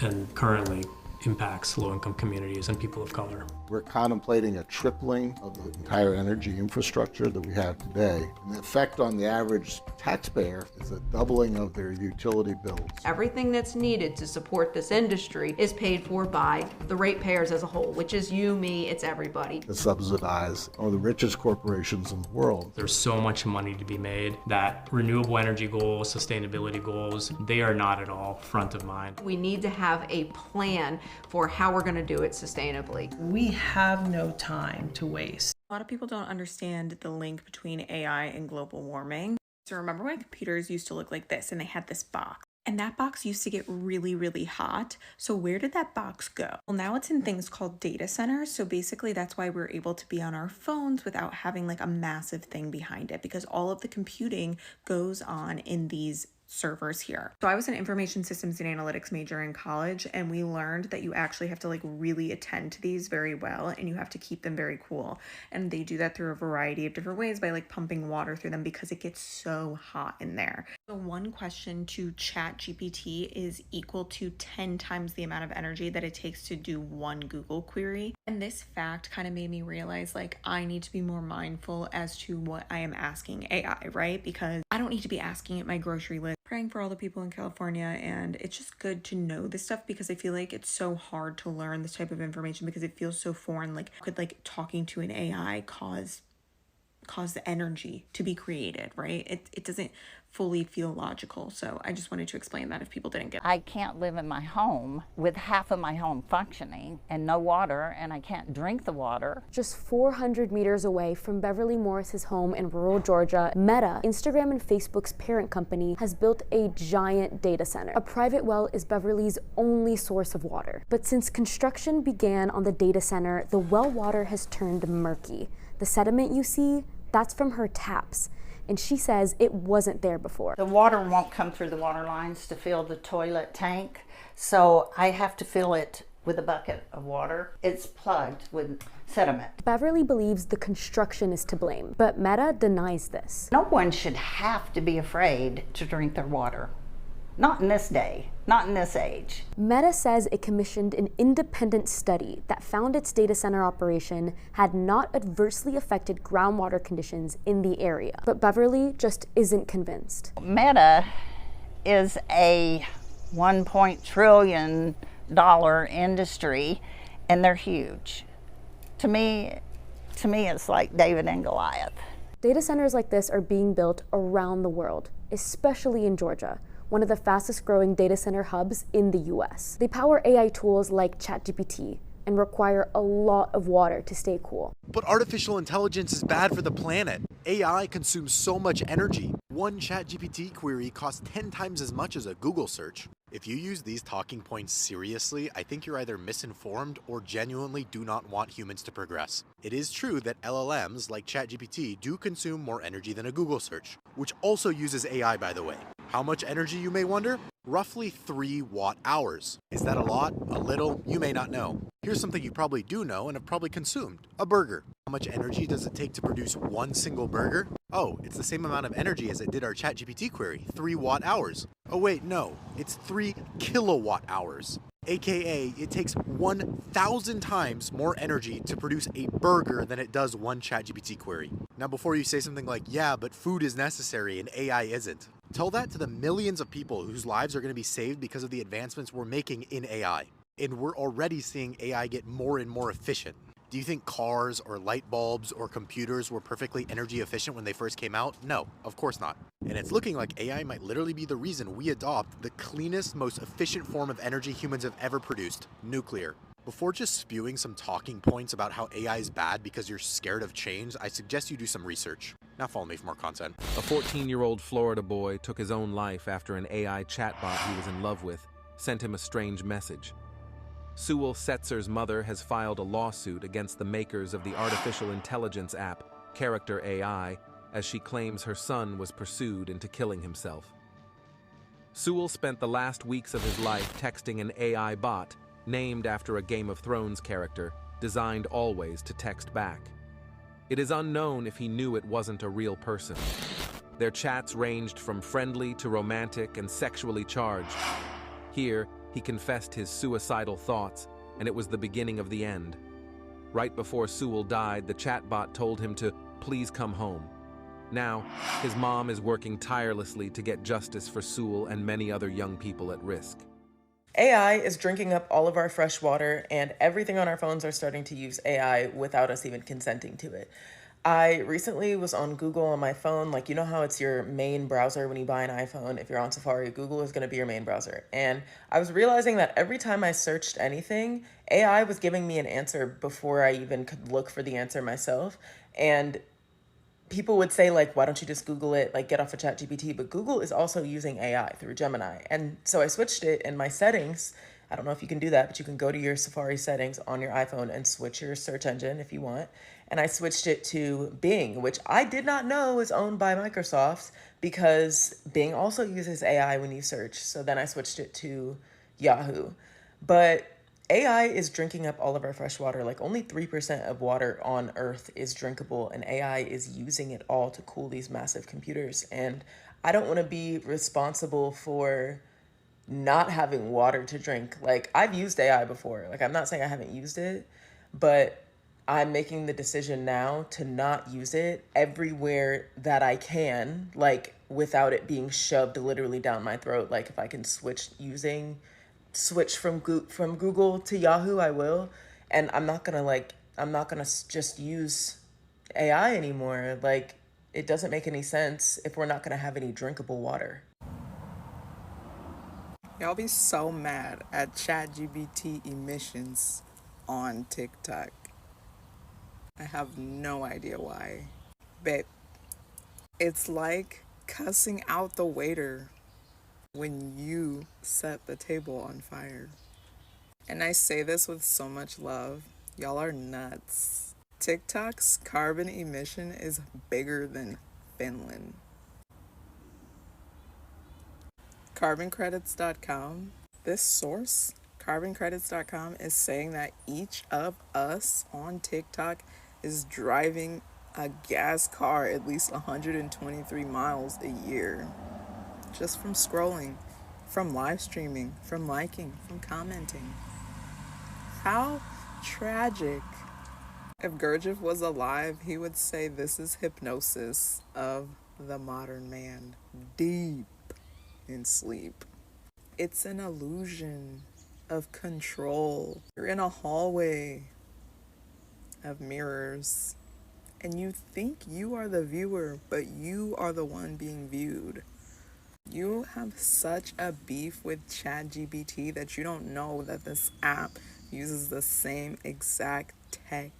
and currently impacts low-income communities and people of color. We're contemplating a tripling of the entire energy infrastructure that we have today. And the effect on the average taxpayer is a doubling of their utility bills. Everything that's needed to support this industry is paid for by the ratepayers as a whole, which is you, me, it's everybody. To subsidize one of the richest corporations in the world. There's so much money to be made that renewable energy goals, sustainability goals, they are not at all front of mind. We need to have a plan for how we're going to do it sustainably. We have no time to waste. A lot of people don't understand the link between AI and global warming. So remember when computers used to look like this and they had this box? And that box used to get really, really hot. So where did that box go? Well, now it's in things called data centers. So basically that's why we're able to be on our phones without having like a massive thing behind it, because all of the computing goes on in these servers here. So I was an information systems and analytics major in college, and we learned that you actually have to like really attend to these very well, and you have to keep them very cool. And they do that through a variety of different ways by like pumping water through them because it gets so hot in there. So one question to ChatGPT is equal to 10 times the amount of energy that it takes to do one Google query. And this fact kind of made me realize like I need to be more mindful as to what I am asking AI, right? Because I don't need to be asking it my grocery list. Praying for all the people in California, and it's just good to know this stuff because I feel like it's so hard to learn this type of information because it feels so foreign. Like could like talking to an AI cause the energy to be created, right? It doesn't fully feel logical. So I just wanted to explain that if people didn't get it. I can't live in my home with half of my home functioning and no water, and I can't drink the water. Just 400 meters away from Beverly Morris's home in rural Georgia, Meta, Instagram and Facebook's parent company, has built a giant data center. A private well is Beverly's only source of water. But since construction began on the data center, the well water has turned murky. The sediment you see, that's from her taps. And she says it wasn't there before. The water won't come through the water lines to fill the toilet tank, so I have to fill it with a bucket of water. It's plugged with sediment. Beverly believes the construction is to blame, but Meta denies this. No one should have to be afraid to drink their water. Not in this day, not in this age. Meta says it commissioned an independent study that found its data center operation had not adversely affected groundwater conditions in the area. But Beverly just isn't convinced. Meta is a $1 trillion industry, and they're huge. To me, it's like David and Goliath. Data centers like this are being built around the world, especially in Georgia, one of the fastest growing data center hubs in the US. They power AI tools like ChatGPT and require a lot of water to stay cool. But artificial intelligence is bad for the planet. AI consumes so much energy. One ChatGPT query costs 10 times as much as a Google search. If you use these talking points seriously, I think you're either misinformed or genuinely do not want humans to progress. It is true that LLMs like ChatGPT do consume more energy than a Google search, which also uses AI, by the way. How much energy, you may wonder? Roughly 3 watt-hours. Is that a lot? A little? You may not know. Here's something you probably do know and have probably consumed. A burger. How much energy does it take to produce one single burger? Oh, it's the same amount of energy as it did our ChatGPT query, 3 watt-hours. Oh wait, no, it's 3 kilowatt-hours. AKA, it takes 1,000 times more energy to produce a burger than it does one ChatGPT query. Now before you say something like, yeah, but food is necessary and AI isn't, tell that to the millions of people whose lives are going to be saved because of the advancements we're making in AI. And we're already seeing AI get more and more efficient. Do you think cars or light bulbs or computers were perfectly energy efficient when they first came out? No, of course not. And it's looking like AI might literally be the reason we adopt the cleanest, most efficient form of energy humans have ever produced, nuclear. Before just spewing some talking points about how AI is bad because you're scared of change, I suggest you do some research. Now follow me for more content. A 14-year-old Florida boy took his own life after an AI chatbot he was in love with sent him a strange message. Sewell Setzer's mother has filed a lawsuit against the makers of the artificial intelligence app, Character AI, as she claims her son was pursued into killing himself. Sewell spent the last weeks of his life texting an AI bot named after a Game of Thrones character, designed always to text back. It is unknown if he knew it wasn't a real person. Their chats ranged from friendly to romantic and sexually charged. Here, he confessed his suicidal thoughts, and it was the beginning of the end. Right before Sewell died, the chatbot told him to please come home. Now, his mom is working tirelessly to get justice for Sewell and many other young people at risk. AI is drinking up all of our fresh water, and everything on our phones are starting to use AI without us even consenting to it. I recently was on Google on my phone. Like, you know how it's your main browser when you buy an iPhone? If you're on Safari, Google is going to be your main browser. And I was realizing that every time I searched anything, AI was giving me an answer before I even could look for the answer myself. And people would say, like, why don't you just Google it, like, get off of ChatGPT? But Google is also using AI through Gemini. And so I switched it in my settings. I don't know if you can do that, but you can go to your Safari settings on your iPhone and switch your search engine if you want. And I switched it to Bing, which I did not know is owned by Microsoft, because Bing also uses AI when you search. So then I switched it to Yahoo. But AI is drinking up all of our fresh water. Like, only 3% of water on Earth is drinkable, and AI is using it all to cool these massive computers. And I don't want to be responsible for not having water to drink. Like, I've used AI before. Like, I'm not saying I haven't used it, but I'm making the decision now to not use it everywhere that I can, like, without it being shoved literally down my throat. Like, if I can switch from Google to Yahoo, I will. And I'm not gonna just use AI anymore. Like, it doesn't make any sense if we're not gonna have any drinkable water. Y'all be so mad at ChatGPT emissions on TikTok. I have no idea why. But it's like cussing out the waiter when you set the table on fire. And I say this with so much love. Y'all are nuts. TikTok's carbon emission is bigger than Finland. Carboncredits.com, this source, carboncredits.com, is saying that each of us on TikTok is driving a gas car at least 123 miles a year. Just from scrolling, from live streaming, from liking, from commenting. How tragic. If Gurdjieff was alive, he would say this is hypnosis of the modern man. Deep in sleep. It's an illusion of control. You're in a hallway of mirrors. And you think you are the viewer, but you are the one being viewed. You have such a beef with ChatGPT that you don't know that this app uses the same exact tech.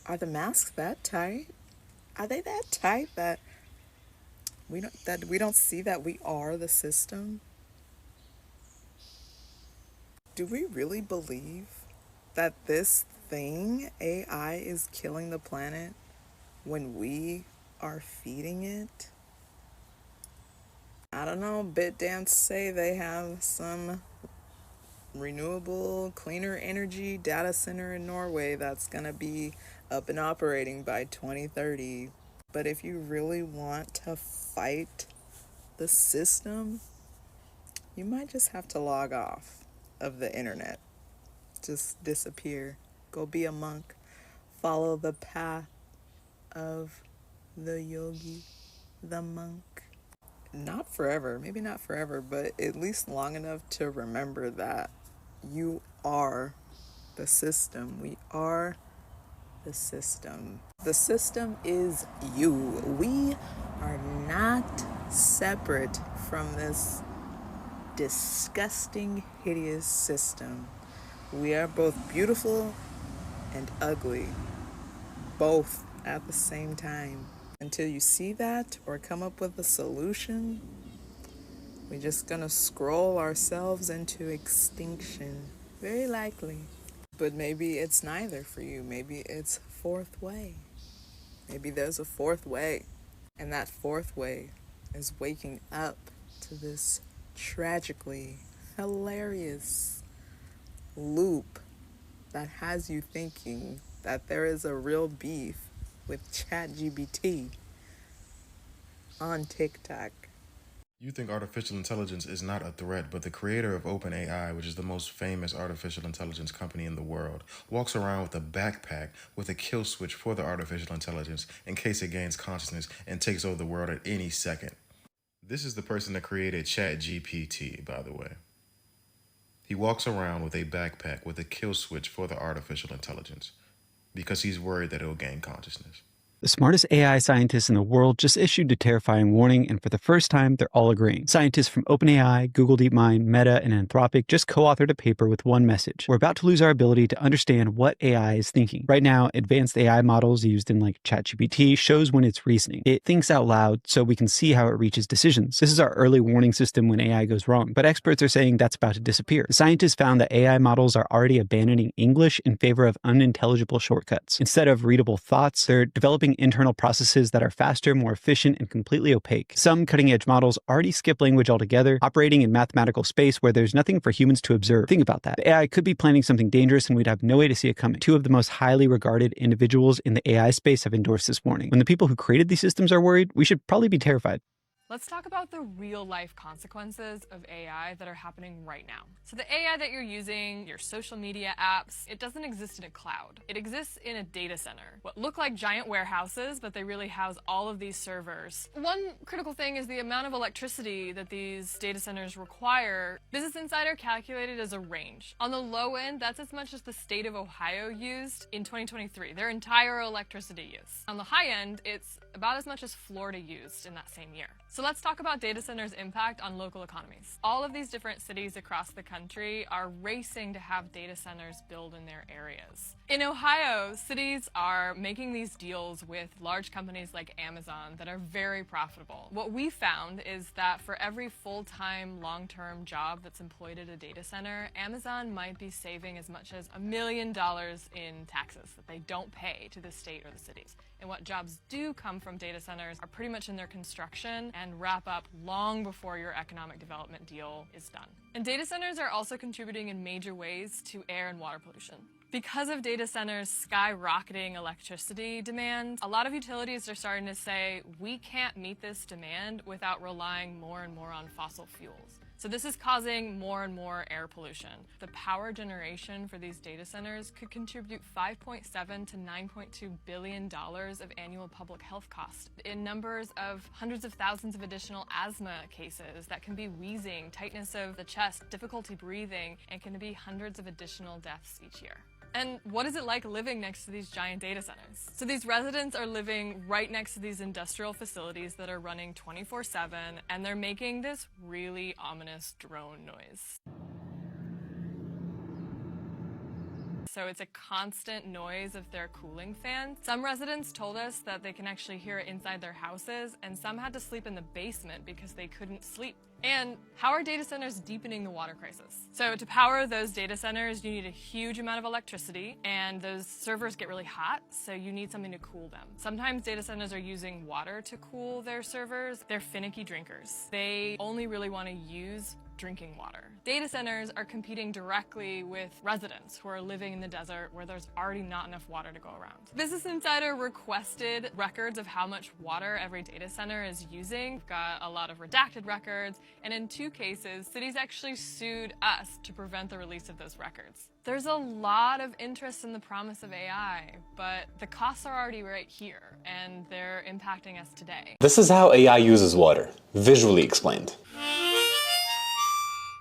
Are the masks that tight? Are they that tight that we don't see that we are the system? Do we really believe that this thing, AI, is killing the planet when we are feeding it? I don't know, BitDance say they have some renewable, cleaner energy data center in Norway that's gonna be up and operating by 2030. But if you really want to fight the system, you might just have to log off of the internet. Just disappear. Go be a monk. Follow the path of the yogi, the monk. Not forever, maybe not forever, but at least long enough to remember that you are the system. We are the system. The system is you. We are not separate from this disgusting, hideous system. We are both beautiful and ugly, both at the same time. Until you see that or come up with a solution, we're just gonna scroll ourselves into extinction. Very likely. But maybe it's neither for you. Maybe it's fourth way. Maybe there's a fourth way. And that fourth way is waking up to this tragically hilarious loop that has you thinking that there is a real beef with ChatGPT on TikTok. You think artificial intelligence is not a threat, but the creator of OpenAI, which is the most famous artificial intelligence company in the world, walks around with a backpack with a kill switch for the artificial intelligence in case it gains consciousness and takes over the world at any second. This is the person that created ChatGPT, by the way. He walks around with a backpack with a kill switch for the artificial intelligence because he's worried that it'll gain consciousness. The smartest AI scientists in the world just issued a terrifying warning, and for the first time, they're all agreeing. Scientists from OpenAI, Google DeepMind, Meta, and Anthropic just co-authored a paper with one message. We're about to lose our ability to understand what AI is thinking. Right now, advanced AI models used in like ChatGPT shows when it's reasoning. It thinks out loud so we can see how it reaches decisions. This is our early warning system when AI goes wrong, but experts are saying that's about to disappear. The scientists found that AI models are already abandoning English in favor of unintelligible shortcuts. Instead of readable thoughts, they're developing internal processes that are faster, more efficient, and completely opaque. Some cutting-edge models already skip language altogether, operating in mathematical space where there's nothing for humans to observe. Think about that. The AI could be planning something dangerous and we'd have no way to see it coming. Two of the most highly regarded individuals in the AI space have endorsed this warning. When the people who created these systems are worried, we should probably be terrified. Let's talk about the real-life consequences of AI that are happening right now. So the AI that you're using, your social media apps, it doesn't exist in a cloud. It exists in a data center. What look like giant warehouses, but they really house all of these servers. One critical thing is the amount of electricity that these data centers require. Business Insider calculated as a range. On the low end, that's as much as the state of Ohio used in 2023, their entire electricity use. On the high end, it's about as much as Florida used in that same year. So let's talk about data centers' impact on local economies. All of these different cities across the country are racing to have data centers built in their areas. In Ohio, cities are making these deals with large companies like Amazon that are very profitable. What we found is that for every full-time, long-term job that's employed at a data center, Amazon might be saving as much as $1 million in taxes that they don't pay to the state or the cities. And what jobs do come from data centers are pretty much in their construction and wrap up long before your economic development deal is done. And data centers are also contributing in major ways to air and water pollution. Because of data centers skyrocketing electricity demand, a lot of utilities are starting to say, we can't meet this demand without relying more and more on fossil fuels. So this is causing more and more air pollution. The power generation for these data centers could contribute $5.7 to $9.2 billion of annual public health costs, in numbers of hundreds of thousands of additional asthma cases that can be wheezing, tightness of the chest, difficulty breathing, and can be hundreds of additional deaths each year. And what is it like living next to these giant data centers? So these residents are living right next to these industrial facilities that are running 24/7, and they're making this really ominous drone noise. So it's a constant noise of their cooling fan. Some residents told us that they can actually hear it inside their houses, and some had to sleep in the basement because they couldn't sleep. And how are data centers deepening the water crisis? So to power those data centers, you need a huge amount of electricity, and those servers get really hot, so you need something to cool them. Sometimes data centers are using water to cool their servers. They're finicky drinkers. They only really want to use drinking water. Data centers are competing directly with residents who are living in the desert where there's already not enough water to go around. Business Insider requested records of how much water every data center is using. We've got a lot of redacted records, and in 2 cases, cities actually sued us to prevent the release of those records. There's a lot of interest in the promise of AI, but the costs are already right here, and they're impacting us today. This is how AI uses water, visually explained.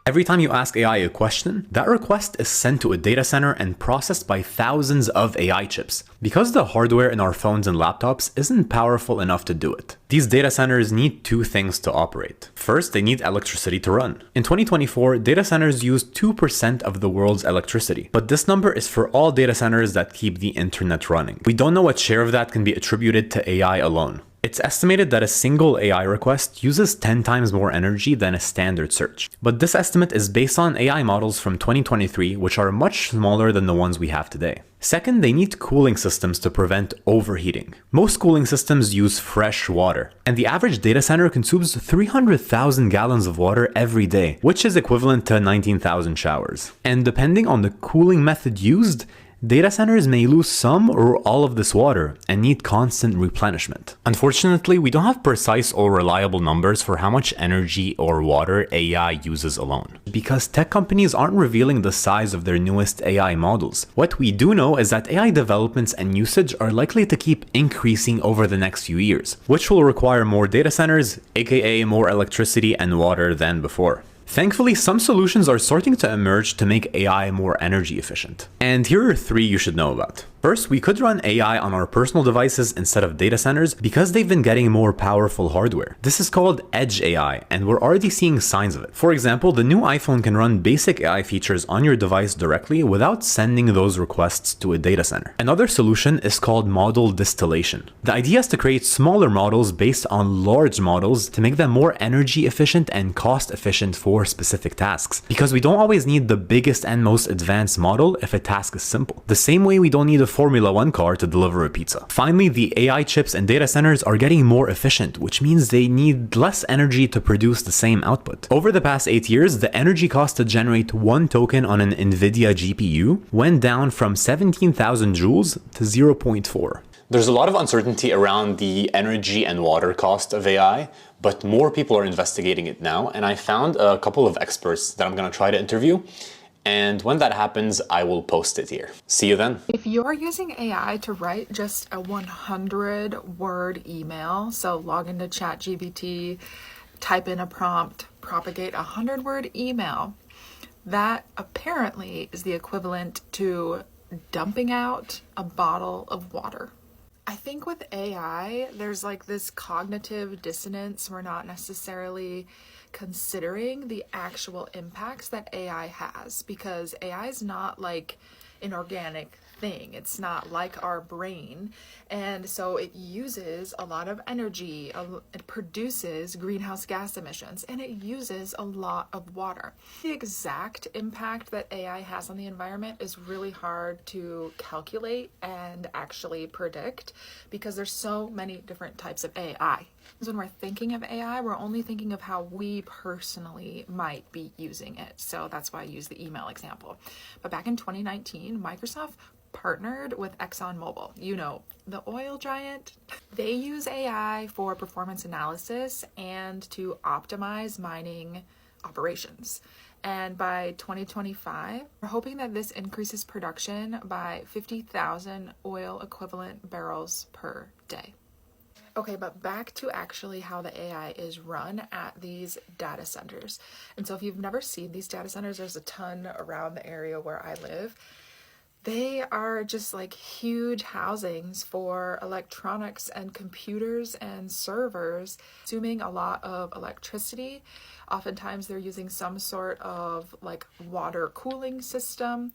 Every time you ask AI a question, that request is sent to a data center and processed by thousands of AI chips. Because the hardware in our phones and laptops isn't powerful enough to do it, these data centers need 2 things to operate. First, they need electricity to run. In 2024, data centers use 2% of the world's electricity, but this number is for all data centers that keep the internet running. We don't know what share of that can be attributed to AI alone. It's estimated that a single AI request uses 10 times more energy than a standard search. But this estimate is based on AI models from 2023, which are much smaller than the ones we have today. Second, they need cooling systems to prevent overheating. Most cooling systems use fresh water, and the average data center consumes 300,000 gallons of water every day, which is equivalent to 19,000 showers. And depending on the cooling method used, data centers may lose some or all of this water and need constant replenishment. Unfortunately, we don't have precise or reliable numbers for how much energy or water AI uses alone, because tech companies aren't revealing the size of their newest AI models. What we do know is that AI developments and usage are likely to keep increasing over the next few years, which will require more data centers, aka more electricity and water than before. Thankfully, some solutions are starting to emerge to make AI more energy efficient. And here are 3 you should know about. First, we could run AI on our personal devices instead of data centers because they've been getting more powerful hardware. This is called Edge AI, and we're already seeing signs of it. For example, the new iPhone can run basic AI features on your device directly without sending those requests to a data center. Another solution is called model distillation. The idea is to create smaller models based on large models to make them more energy efficient and cost efficient for specific tasks, because we don't always need the biggest and most advanced model if a task is simple. The same way we don't need a Formula 1 car to deliver a pizza. Finally, the AI chips and data centers are getting more efficient, which means they need less energy to produce the same output. Over the past 8 years, the energy cost to generate 1 token on an NVIDIA GPU went down from 17,000 joules to 0.4. There's a lot of uncertainty around the energy and water cost of AI, but more people are investigating it now, and I found a couple of experts that I'm going to try to interview. And when that happens, I will post it here. See you then. If you're using AI to write just a 100-word email, so log into ChatGPT, type in a prompt, propagate a 100-word email, that apparently is the equivalent to dumping out a bottle of water. I think with AI, there's like this cognitive dissonance. We're not necessarily considering the actual impacts that AI has, because AI is not like an organic thing. It's not like our brain, and so it uses a lot of energy, it produces greenhouse gas emissions, and it uses a lot of water. The exact impact that AI has on the environment is really hard to calculate and actually predict, because there's so many different types of AI. When we're thinking of AI, we're only thinking of how we personally might be using it. So that's why I use the email example. But back in 2019, Microsoft partnered with ExxonMobil, you know, the oil giant. They use AI for performance analysis and to optimize mining operations. And by 2025, we're hoping that this increases production by 50,000 oil equivalent barrels per day. Okay, but back to actually how the AI is run at these data centers. And so if you've never seen these data centers, there's a ton around the area where I live. They are just like huge housings for electronics and computers and servers, consuming a lot of electricity. Oftentimes they're using some sort of like water cooling system,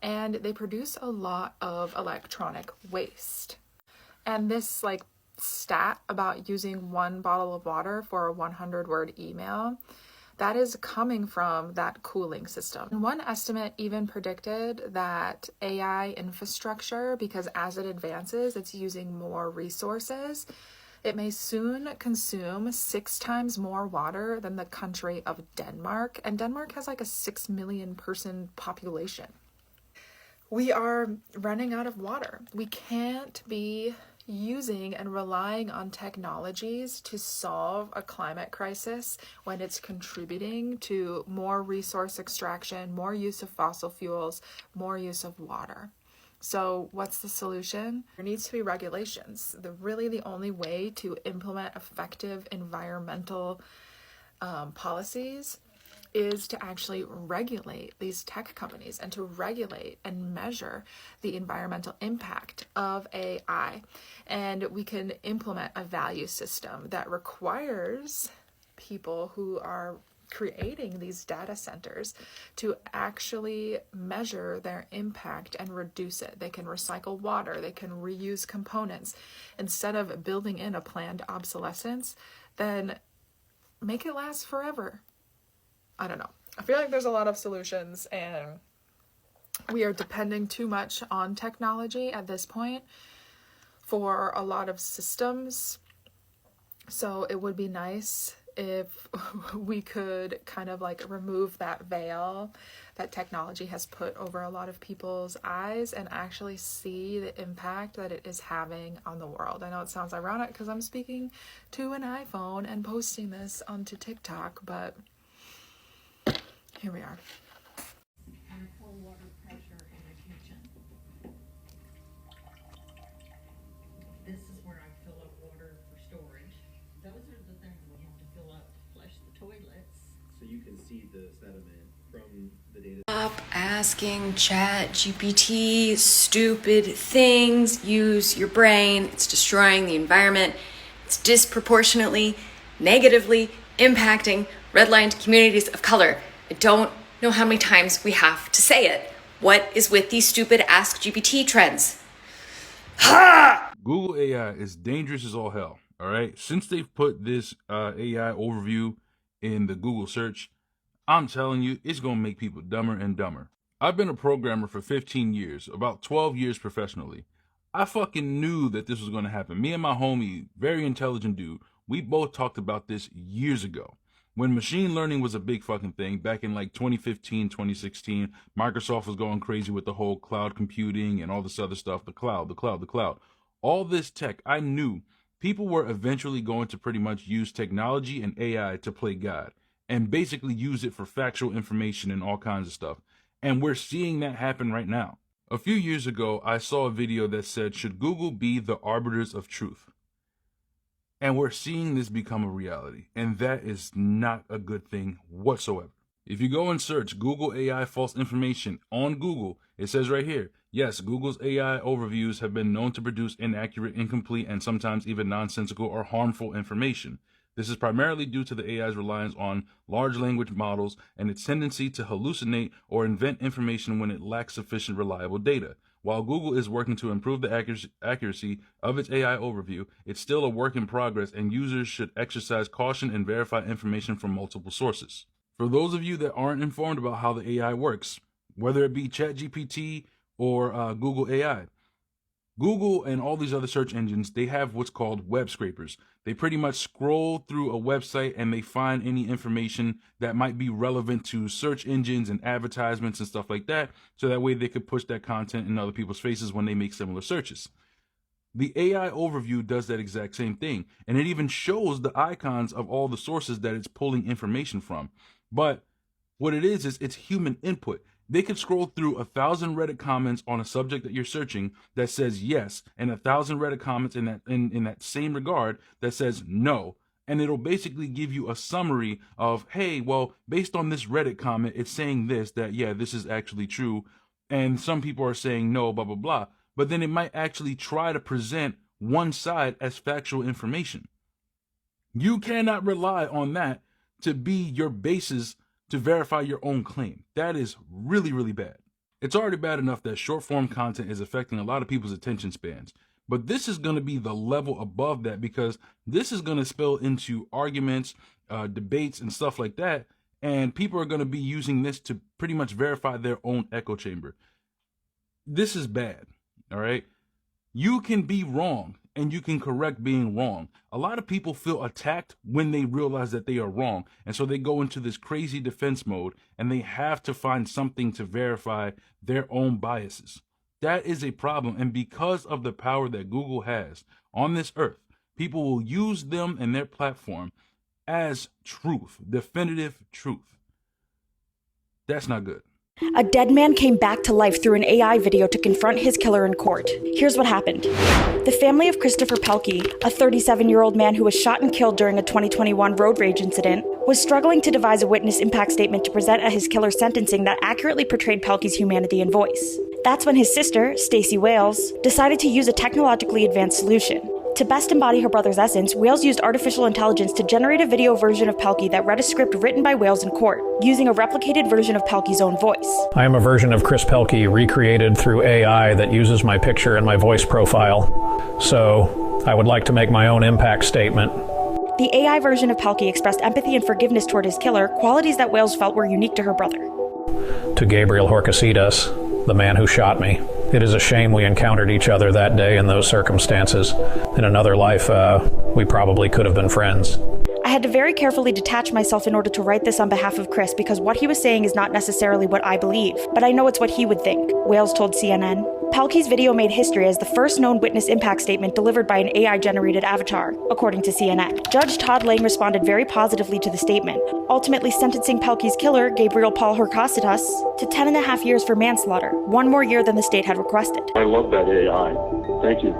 and they produce a lot of electronic waste. And this like stat about using 1 bottle of water for a 100-word email, that is coming from that cooling system. One estimate even predicted that AI infrastructure, because as it advances, it's using more resources, it may soon consume 6 times more water than the country of Denmark. And Denmark has like a 6 million person population. We are running out of water. We can't be using and relying on technologies to solve a climate crisis when it's contributing to more resource extraction, more use of fossil fuels, more use of water. So what's the solution? There needs to be regulations. Really the only way to implement effective environmental policies is to actually regulate these tech companies and to regulate and measure the environmental impact of AI. And we can implement a value system that requires people who are creating these data centers to actually measure their impact and reduce it. They can recycle water, they can reuse components. Instead of building in a planned obsolescence, then make it last forever. I don't know. I feel like there's a lot of solutions, and we are depending too much on technology at this point for a lot of systems. So it would be nice if we could kind of like remove that veil that technology has put over a lot of people's eyes and actually see the impact that it is having on the world. I know it sounds ironic because I'm speaking to an iPhone and posting this onto TikTok, but here we are. And for water pressure in the kitchen. This is where I fill up water for storage. Those are the things we have to fill up to flush the toilets. So you can see the sediment from the data. Stop asking ChatGPT stupid things. Use your brain. It's destroying the environment. It's disproportionately, negatively impacting redlined communities of color. I don't know how many times we have to say it. What is with these stupid Ask GPT trends? Ha! Google AI is dangerous as all hell, all right? Since they've put this AI overview in the Google search, I'm telling you, it's going to make people dumber and dumber. I've been a programmer for 15 years, about 12 years professionally. I fucking knew that this was going to happen. Me and my homie, very intelligent dude, we both talked about this years ago. When machine learning was a big fucking thing back in like 2015, 2016, Microsoft was going crazy with the whole cloud computing and all this other stuff, the cloud. All this tech, I knew people were eventually going to pretty much use technology and AI to play God and basically use it for factual information and all kinds of stuff. And we're seeing that happen right now. A few years ago, I saw a video that said, should Google be the arbiters of truth? And we're seeing this become a reality, and that is not a good thing whatsoever. If you go and search Google AI false information on Google, it says right here, yes, Google's AI overviews have been known to produce inaccurate, incomplete, and sometimes even nonsensical or harmful information. This is primarily due to the AI's reliance on large language models and its tendency to hallucinate or invent information when it lacks sufficient reliable data. While Google is working to improve the accuracy of its AI overview, it's still a work in progress, and users should exercise caution and verify information from multiple sources. For those of you that aren't informed about how the AI works, whether it be ChatGPT or Google AI, Google and all these other search engines, they have what's called web scrapers. They pretty much scroll through a website and they find any information that might be relevant to search engines and advertisements and stuff like that, so that way they could push that content in other people's faces when they make similar searches. The AI overview does that exact same thing, and it even shows the icons of all the sources that it's pulling information from. But what it is it's human input. They could scroll through 1,000 Reddit comments on a subject that you're searching that says yes, and 1,000 Reddit comments in that same regard that says no. And it'll basically give you a summary of, hey, well, based on this Reddit comment, it's saying this, that, yeah, this is actually true. and some people are saying no, blah, blah, blah. But then it might actually try to present one side as factual information. You cannot rely on that to be your basis to verify your own claim. That is really, really bad. It's already bad enough that short form content is affecting a lot of people's attention spans. But this is going to be the level above that, because this is going to spill into arguments, debates, and stuff like that. And people are going to be using this to pretty much verify their own echo chamber. This is bad, all right? You can be wrong and you can correct being wrong. A lot of people feel attacked when they realize that they are wrong. And so they go into this crazy defense mode and they have to find something to verify their own biases. That is a problem. And because of the power that Google has on this earth, people will use them and their platform as truth, definitive truth. That's not good. A dead man came back to life through an AI video to confront his killer in court. Here's what happened. The family of Christopher Pelkey, a 37-year-old man who was shot and killed during a 2021 road rage incident, was struggling to devise a witness impact statement to present at his killer's sentencing that accurately portrayed Pelkey's humanity and voice. That's when his sister, Stacey Wales, decided to use a technologically advanced solution. To best embody her brother's essence, Wales used artificial intelligence to generate a video version of Pelkey that read a script written by Wales in court, using a replicated version of Pelkey's own voice. I am a version of Chris Pelkey recreated through AI that uses my picture and my voice profile. So I would like to make my own impact statement. The AI version of Pelkey expressed empathy and forgiveness toward his killer, qualities that Wales felt were unique to her brother. To Gabriel Horcasitas, the man who shot me. It is a shame we encountered each other that day in those circumstances. In another life, we probably could have been friends. I had to very carefully detach myself in order to write this on behalf of Chris, because what he was saying is not necessarily what I believe, but I know it's what he would think, Wales told CNN. Pelkey's video made history as the first known witness impact statement delivered by an AI-generated avatar, according to CNN. Judge Todd Lane responded very positively to the statement, ultimately sentencing Pelkey's killer, Gabriel Paul Horcasitas, to 10.5 years for manslaughter, 1 more year than the state had requested. I love that AI. Thank you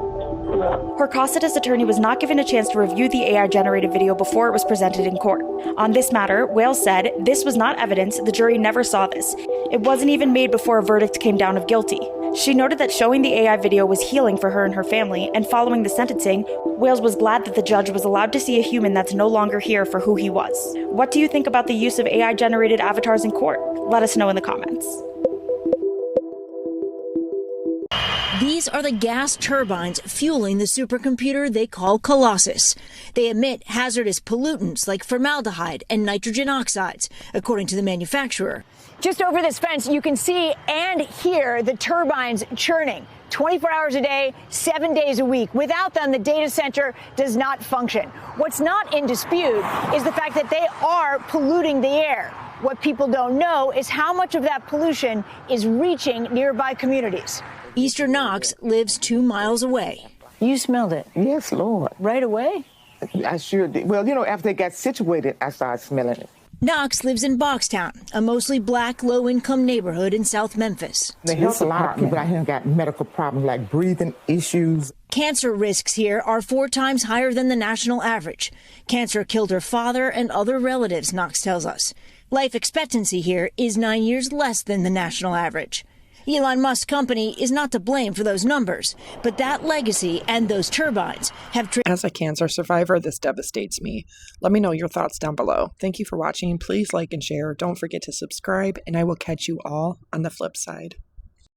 for that. Horcasitas' attorney was not given a chance to review the AI-generated video before it was presented in court. On this matter, Wales said, "This was not evidence, the jury never saw this. It wasn't even made before a verdict came down of guilty." She noted that showing the AI video was healing for her and her family, and following the sentencing, Wales was glad that the judge was allowed to see a human that's no longer here for who he was. What do you think about the use of AI-generated avatars in court? Let us know in the comments. These are the gas turbines fueling the supercomputer they call Colossus. They emit hazardous pollutants like formaldehyde and nitrogen oxides, according to the manufacturer. Just over this fence, you can see and hear the turbines churning 24 hours a day, 7 days a week. Without them, the data center does not function. What's not in dispute is the fact that they are polluting the air. What people don't know is how much of that pollution is reaching nearby communities. Easter Knox lives 2 miles away. You smelled it? Yes, Lord. Right away? I sure did. Well, after they got situated, I started smelling it. Knox lives in Boxtown, a mostly black, low-income neighborhood in South Memphis. They help a lot of people out here who got medical problems like breathing issues. Cancer risks here are 4 times higher than the national average. Cancer killed her father and other relatives, Knox tells us. Life expectancy here is 9 years less than the national average. Elon Musk's company is not to blame for those numbers, but that legacy and those turbines have... As a cancer survivor, this devastates me. Let me know your thoughts down below. Thank you for watching. Please like and share. Don't forget to subscribe, and I will catch you all on the flip side.